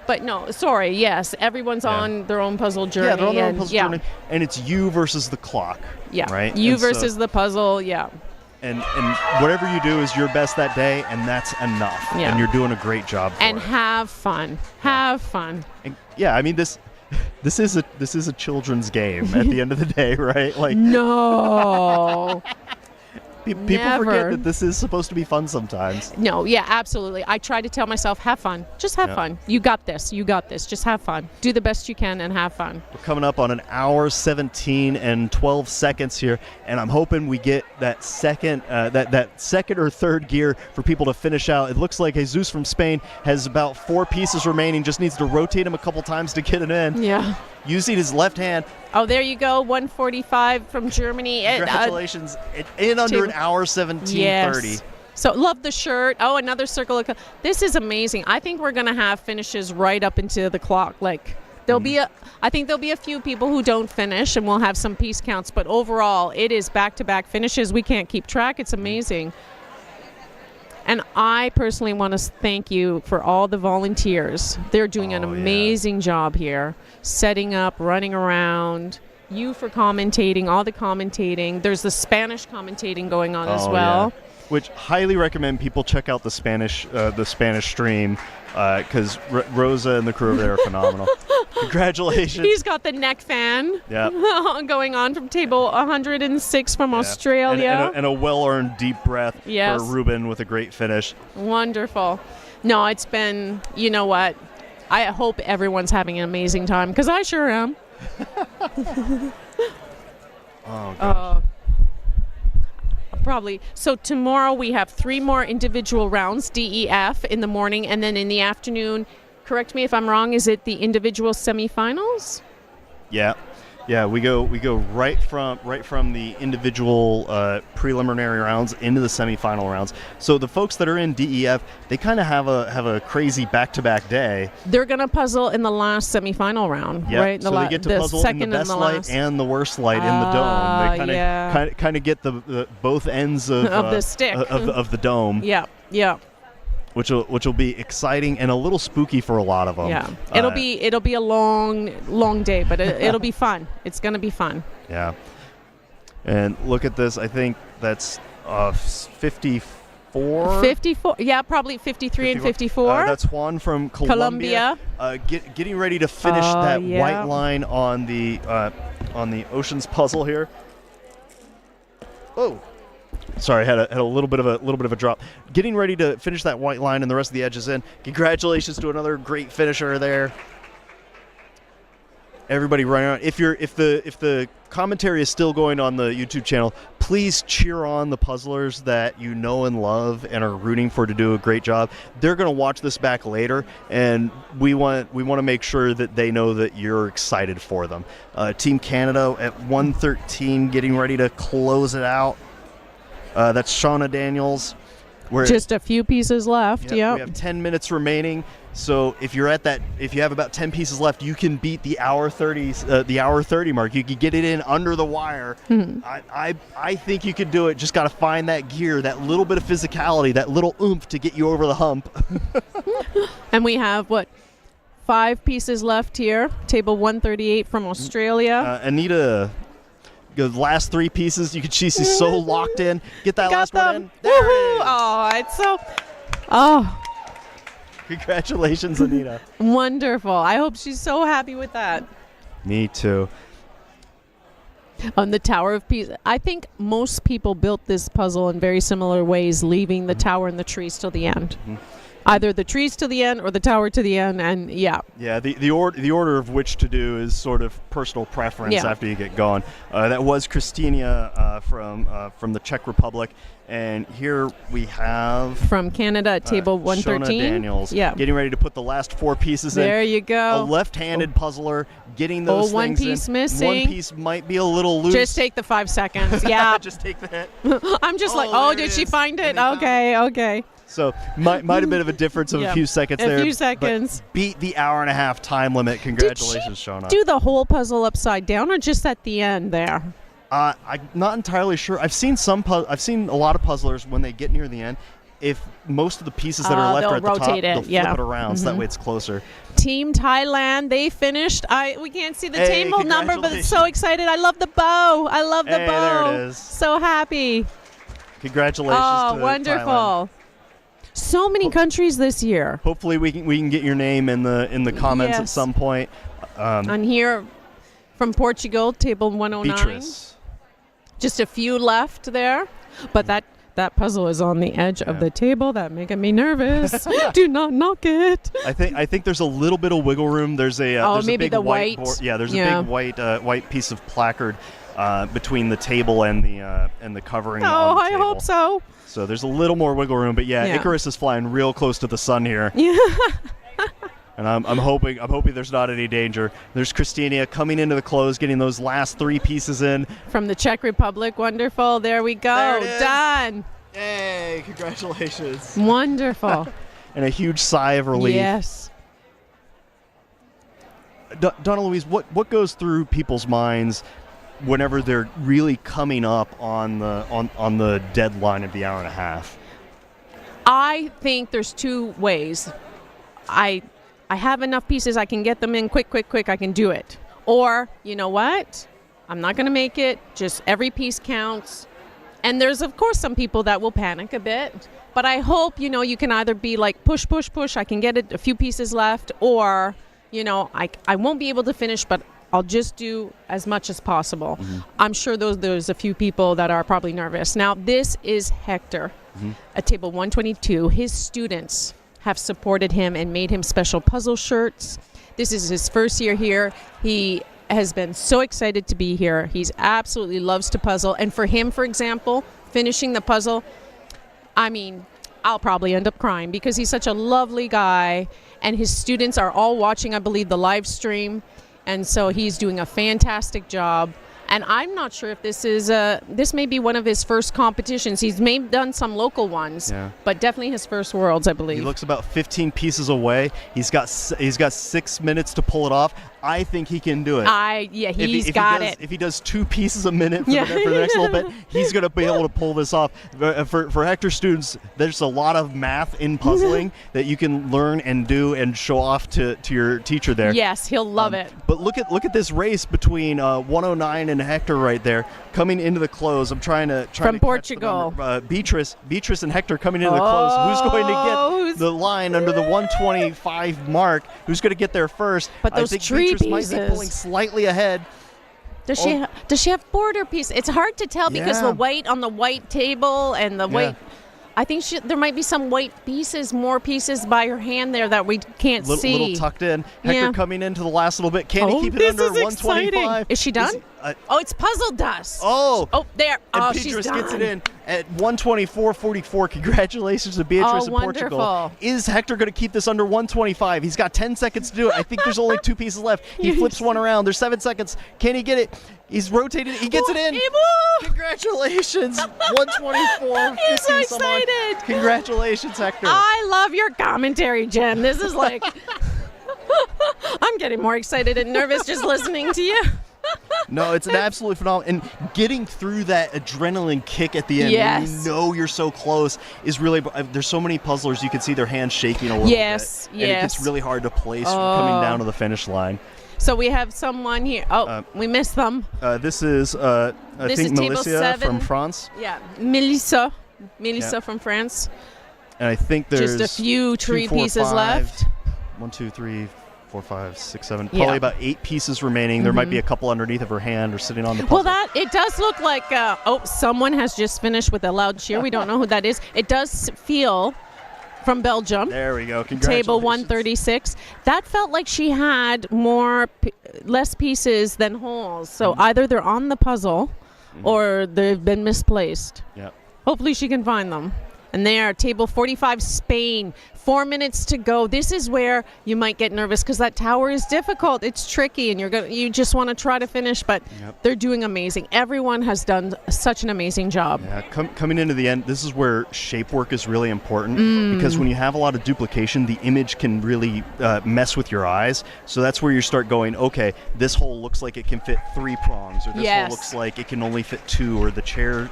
But no, sorry. Yes, everyone's on their own puzzle journey. Yeah, they're on their own puzzle journey. And it's you versus the clock. Yeah. Right? You versus the puzzle. Yeah. And whatever you do is your best that day, and that's enough. Yeah. And you're doing a great job for and it. have fun. Have fun. And I mean this is a children's game at the end of the day, right? Like no. People Never. forget that this is supposed to be fun sometimes. No, yeah, absolutely. I try to tell myself, have fun. Just have fun. You got this. You got this. Just have fun. Do the best you can and have fun. We're coming up on an hour, 17 and 12 seconds here, and I'm hoping we get that second or third gear for people to finish out. It looks like Jesus from Spain has about 4 pieces remaining, just needs to rotate him a couple times to get it in. Yeah. Using his left hand. Oh, there you go. 145 from Germany. Congratulations. In under an hour, 17:30. Yes. So love the shirt. Oh, another circle. This is amazing. I think we're going to have finishes right up into the clock. Like I think there'll be a few people who don't finish, and we'll have some piece counts. But overall, it is back-to-back finishes. We can't keep track. It's amazing. And I personally want to thank you for all the volunteers. They're doing an amazing job here, setting up, running around. You for commentating, all the commentating. There's the Spanish commentating going on as well. Yeah. Which highly recommend people check out the Spanish stream, because Rosa and the crew over there are phenomenal. Congratulations. He's got the neck fan going on from table 106 from Australia. And a well-earned deep breath for Ruben with a great finish. Wonderful. No, it's been, you know what, I hope everyone's having an amazing time, because I sure am. Oh, gosh. Probably. So tomorrow we have 3 more individual rounds, DEF, in the morning, and then in the afternoon, correct me if I'm wrong, is it the individual semifinals? Yeah, we go right from the individual preliminary rounds into the semifinal rounds. So the folks that are in DEF, they kind of have a crazy back-to-back day. They're gonna puzzle in the last semifinal round, right? So they get to puzzle in the best light and the worst light in the dome. They kind of get the both ends of the stick of the dome. Yeah. Which will be exciting and a little spooky for a lot of them. Yeah, it'll be a long day, but it'll be fun. It's gonna be fun. Yeah, and look at this. I think that's 54. 54. Yeah, probably 53 and 54. That's Juan from Colombia. Getting ready to finish that white line on the Oceans puzzle here. Oh. Sorry, had a little bit of a drop. Getting ready to finish that white line and the rest of the edges in. Congratulations to another great finisher there. Everybody running around. If the commentary is still going on the YouTube channel, please cheer on the puzzlers that you know and love and are rooting for to do a great job. They're going to watch this back later, and we want to make sure that they know that you're excited for them. Team Canada at 113, getting ready to close it out. That's Shauna Daniels. Just a few pieces left. We have 10 minutes remaining. So if you have about 10 pieces left, you can beat the hour 30 mark. You can get it in under the wire. I think you could do it. Just got to find that gear, that little bit of physicality, that little oomph to get you over the hump. And we have 5 pieces left here. Table 138 from Australia. Anita, the last 3 pieces. You can see she's so locked in. Get that last one in. There it is. Oh, it's so. Oh. Congratulations, Anita. Wonderful. I hope she's so happy with that. Me too. On the Tower of Pisa, I think most people built this puzzle in very similar ways, leaving the tower and the trees till the end. Either the trees to the end or the tower to the end, and yeah. Yeah, the order of which to do is sort of personal preference after you get going. That was Christina from the Czech Republic, and here we have from Canada at table 113. Shona Daniels, getting ready to put the last 4 pieces in. There you go. A left-handed puzzler getting those things one piece in. Missing. One piece might be a little loose. Just take the 5 seconds. Yeah. Just take the hit. I'm just did she find it? Okay. So might have been of a difference of a few seconds there. A few seconds. But beat the hour-and-a-half time limit. Congratulations, Shona. Do the whole puzzle upside down or just at the end there? I'm not entirely sure. I've seen a lot of puzzlers when they get near the end. If most of the pieces that are left are at the top, they'll flip it around so that way it's closer. Team Thailand, they finished. We can't see the table number, but it's so excited. I love the bow. bow. There it is. So happy. Congratulations to wonderful. Thailand. So many countries this year. Hopefully we can get your name in the comments at some point. On here from Portugal, table 109. Beatrice. Just a few left there, but that puzzle is on the edge of the table. That making me nervous. Do not knock it. I think there's a little bit of wiggle room. There's there's maybe a big the white white. board. Yeah, there's a big white piece of placard between the table and the covering. on the I table. hope so. So there's a little more wiggle room, but Icarus is flying real close to the sun here. Yeah. And I'm hoping there's not any danger. There's Christina coming into the close, getting those last 3 pieces in. From the Czech Republic, wonderful. There we go. There it is. Done. Yay, congratulations. Wonderful. And a huge sigh of relief. Yes. Donna Louise, what goes through people's minds whenever they're really coming up on the deadline of the hour and a half? I think there's 2 ways. I have enough pieces, I can get them in quick, I can do it. Or, you know what? I'm not going to make it. Just every piece counts. And there's, of course, some people that will panic a bit. But I hope, you can either be like, push, I can get it, a few pieces left. Or, I won't be able to finish, but I'll just do as much as possible. I'm sure there's a few people that are probably nervous. Now, this is Hector at table 122. His students have supported him and made him special puzzle shirts. This is his first year here. He has been so excited to be here. He's absolutely loves to puzzle. And for him, for example, finishing the puzzle, I'll probably end up crying because he's such a lovely guy. And his students are all watching, I believe, the live stream. And so he's doing a fantastic job. And I'm not sure if this may be one of his first competitions. He's maybe done some local ones, but definitely his first Worlds, I believe. He looks about 15 pieces away. He's got 6 minutes to pull it off. I think he can do it. He's got it. If he does 2 pieces a minute for the next little bit, he's going to be able to pull this off. For Hector students, there's a lot of math in puzzling that you can learn and do and show off to your teacher there. Yes, he'll love it. But look at this race between 109 and Hector right there coming into the close. I'm trying to from Portugal. Beatrice and Hector coming into the close. Who's going to get the line under the 125 mark? Who's going to get there first? But those tree Beatrice might be pulling slightly ahead. Does she have border piece? It's hard to tell because the white on the white table and the white. I think there might be some white pieces, more pieces by her hand there that we can't see. Little tucked in. Hector coming into the last little bit. Can he keep it under 125? Exciting. Is she done? it's puzzle dust. Oh, there. And She's Beatrice done. gets it in at 1:24.44. Congratulations to Beatrice in Portugal. Wonderful. Is Hector going to keep this under 1:25? He's got 10 seconds to do it. I think there's only 2 pieces left. He flips one around. There's 7 seconds. Can he get it? He's rotated. He gets it in. Congratulations. 1:24. He's so excited. Congratulations, Hector. I love your commentary, Jen. This is like... I'm getting more excited and nervous just listening to you. No, it's an absolute phenomenal. And getting through that adrenaline kick at the end, Yes. when you know you're so close, is really. There's so many puzzlers, you can see their hands shaking a little bit. Yes. And it gets really hard to place coming down to the finish line. So we have someone here. We missed them. This is, I This think, is table Melissa 7. from France. Yeah, Melissa from France. And I think there's just a few tree 2, 4, pieces 5, left. 1, 2, 3, 4, 5, 6, 7. Yeah. Probably about 8 pieces remaining. There might be a couple underneath of her hand or sitting on the puzzle. Well, it does look like, someone has just finished with a loud cheer. We don't know who that is. It does feel from Belgium. There we go. Congratulations. Table 136. That felt like she had less pieces than holes. So either they're on the puzzle or they've been misplaced. Yeah. Hopefully she can find them. And they are table 45, Spain. 4 minutes to go. This is where you might get nervous because that tower is difficult. It's tricky, and you just want to try to finish, but they're doing amazing. Everyone has done such an amazing job. Yeah, coming into the end, this is where shape work is really important because when you have a lot of duplication, the image can really mess with your eyes. So that's where you start going, okay, this hole looks like it can fit 3 prongs, or this hole looks like it can only fit 2, or the chair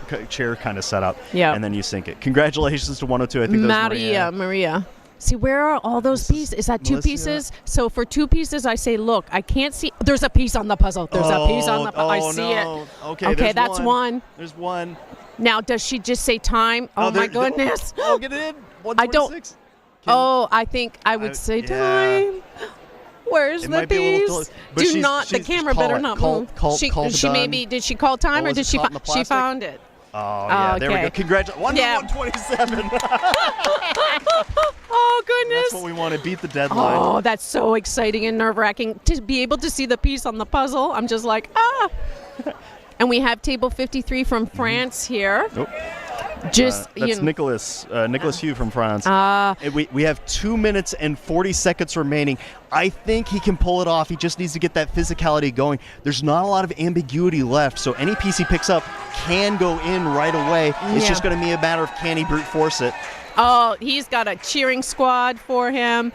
kind of setup, and then you sink it. Congratulations to 102. I think that was Maria. See, where are all those pieces? Is that 2 pieces? So for 2 pieces, I say, look, I can't see. There's a piece on the puzzle. There's a piece on the puzzle. I see it. Okay, that's one. There's one. Now, does she just say time? Oh, my goodness. Oh, get it in. 126. I don't. I think I would say time. Where's the piece? Do not. The camera better not move. Did she call time, or did she found it? Oh, yeah, there we go. Congratulations. 1:127. Oh, goodness. That's what we want to beat the deadline. Oh, that's so exciting and nerve-wracking to be able to see the piece on the puzzle. I'm just like, And we have table 53 from France here. Nope. Just that's Nicholas Hugh from France. We have 2 minutes and 40 seconds remaining. I think he can pull it off. He just needs to get that physicality going. There's not a lot of ambiguity left, so any piece he picks up can go in right away. It's just going to be a matter of can he brute force it. Oh, he's got a cheering squad for him.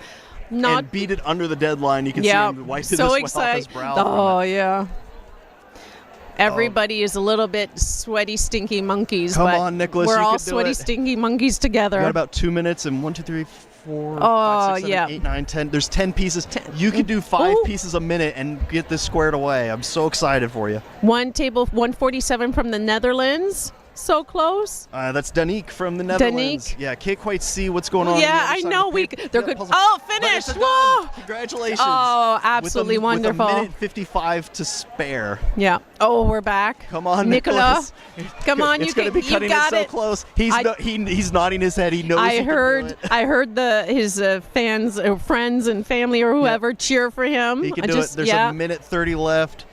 And beat it under the deadline. You can see him wiping the sweat off his brow. Oh, yeah. Everybody is a little bit sweaty, stinky monkeys. Come on, Nicholas. We're all sweaty, stinky monkeys together. We got about 2 minutes and 1, 2, 3, 4, 5, 6, 7, 8, 9, 10. There's 10 pieces. You can do 5 pieces a minute and get this squared away. I'm so excited for you. Table 147 from the Netherlands. So close. That's Danique from the Netherlands. Yeah, can't quite see what's going on. Yeah, I know. They're good. Oh, finished! Whoa! Congratulations. Oh, absolutely wonderful. With a minute 55 to spare. Yeah. Oh, we're back. Come on, Nicola. Come on, it's going to be cutting it so close. He's nodding his head. He knows. I heard his fans, or friends, and family, or whoever cheer for him. He can do it. There's a minute 30 left.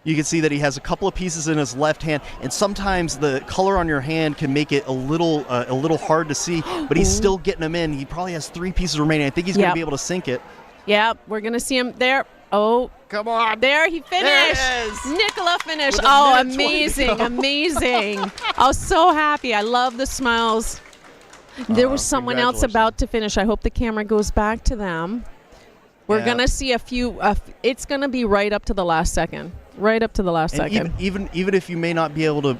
You can see that he has a couple of pieces in his left hand, and sometimes the color on your hand can make it a little hard to see, but he's still getting them in. He probably has 3 pieces remaining. I think he's going to be able to sink it. Yeah, we're going to see him there. Oh, come on. There he finished. There Nicola finished. Oh, amazing, amazing. I was so happy. I love the smiles. There was someone else about to finish. I hope the camera goes back to them. We're going to see a few. It's going to be right up to the last second. Right up to the last second. Even if you may not be able to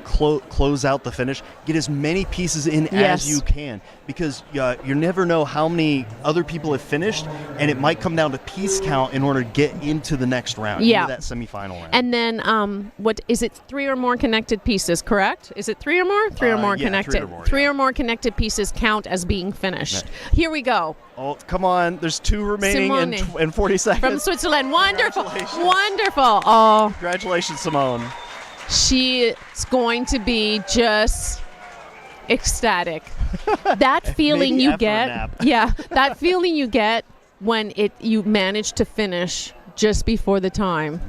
close out the finish, get as many pieces in as you can, because you never know how many other people have finished, and it might come down to piece count in order to get into the next round, into that semifinal round. And then what is it? 3 or more connected pieces, correct? Is it 3 or more? 3 or more connected. 3 or more connected pieces count as being finished. Yeah. Here we go. Oh, come on. There's 2 remaining in 40 seconds. From Switzerland. Wonderful. Wonderful. Oh. Congratulations, Simone. She's going to be just ecstatic. That feeling you get. Yeah, that feeling you get when you manage to finish just before the time.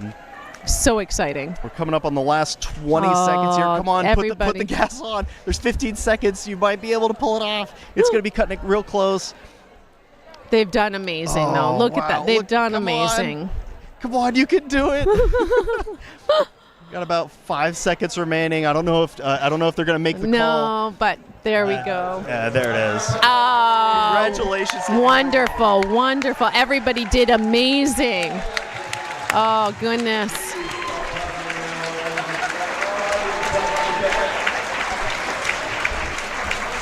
So exciting. We're coming up on the last 20 seconds here. Come on, put the gas on. There's 15 seconds. You might be able to pull it off. It's going to be cutting it real close. They've done amazing, though. Look at that. They've done amazing. Come on, you can do it. Got about 5 seconds remaining. I don't know if they're going to make the call. No, but there we go. Yeah, there it is. Oh, congratulations! Wonderful, wonderful. Everybody did amazing. Oh goodness.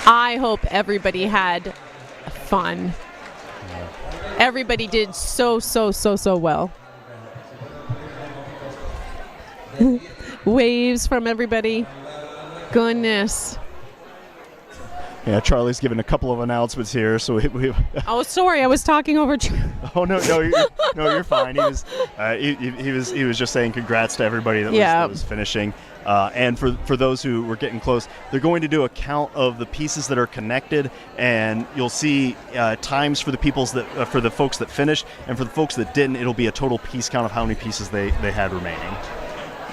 I hope everybody had fun. Everybody did so well. Waves from everybody. Goodness. Yeah, Charlie's given a couple of announcements here, so we Oh, sorry, I was talking over. Oh no, you're fine. He was just saying congrats to everybody that was finishing, and for those who were getting close, they're going to do a count of the pieces that are connected, and you'll see times for the folks that finished, and for the folks that didn't, it'll be a total piece count of how many pieces they had remaining.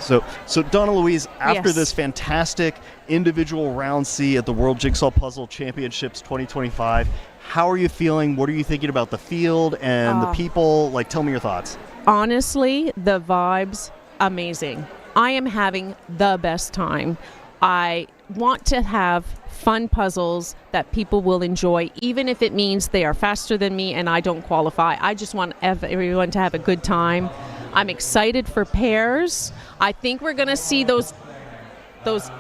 So Donna Louise, after this fantastic individual round C at the World Jigsaw Puzzle Championships 2025, how are you feeling? What are you thinking about the field and the people? Like, tell me your thoughts. Honestly, the vibes, amazing. I am having the best time. I want to have fun puzzles that people will enjoy, even if it means they are faster than me and I don't qualify. I just want everyone to have a good time. I'm excited for pairs. I think we're going to see those. Just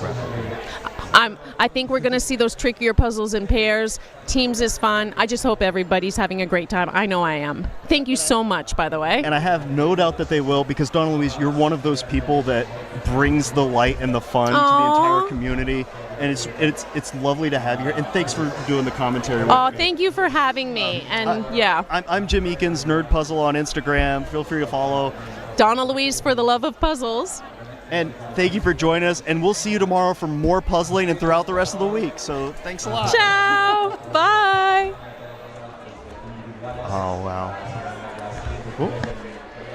wrap it. I think we're going to see those trickier puzzles in pairs. Teams is fun. I just hope everybody's having a great time. I know I am. Thank you so much, by the way. And I have no doubt that they will, because Donna Louise, you're one of those people that brings the light and the fun to the entire community. And it's lovely to have you here. And thanks for doing the commentary. Thank you for having me. I'm Jim Eakins, Nerd Puzzle on Instagram. Feel free to follow. Donna Louise for the love of puzzles. And thank you for joining us. And we'll see you tomorrow for more puzzling and throughout the rest of the week. So thanks a lot. Ciao. Bye. Oh, wow. Ooh.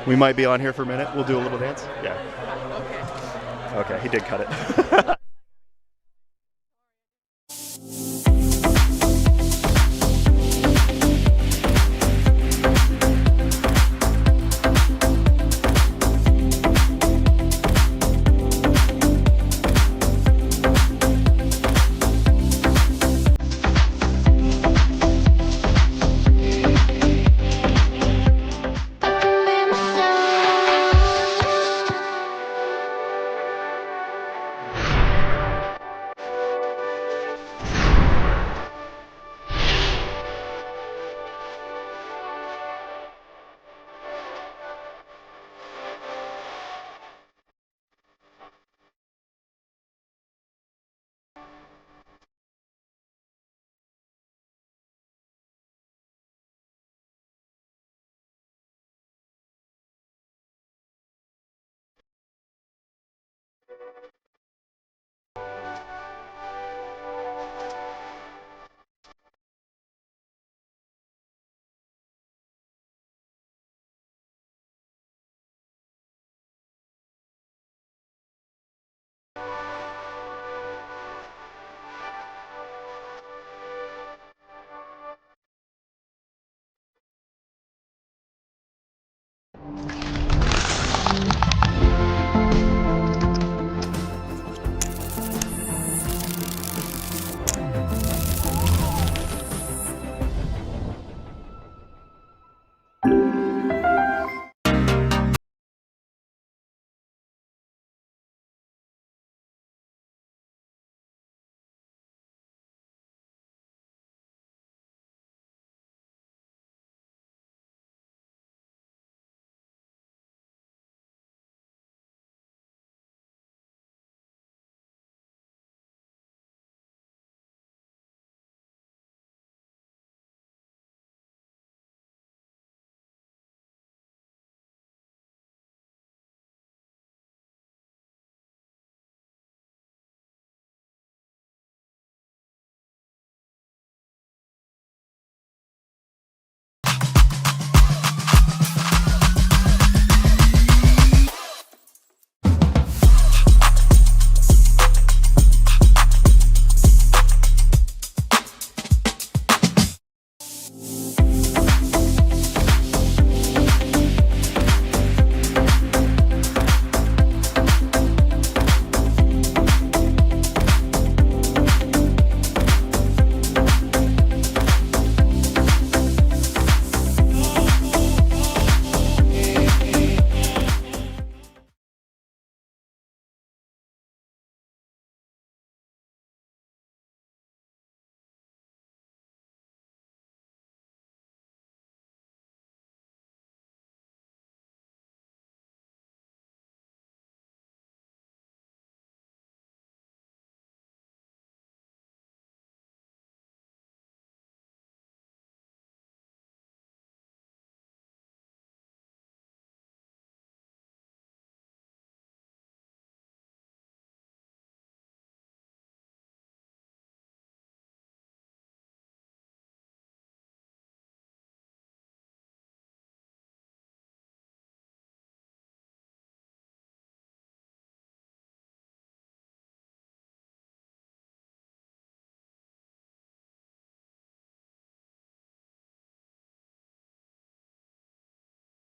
We might be on here for a minute. We'll do a little dance. Yeah. Okay, he did cut it.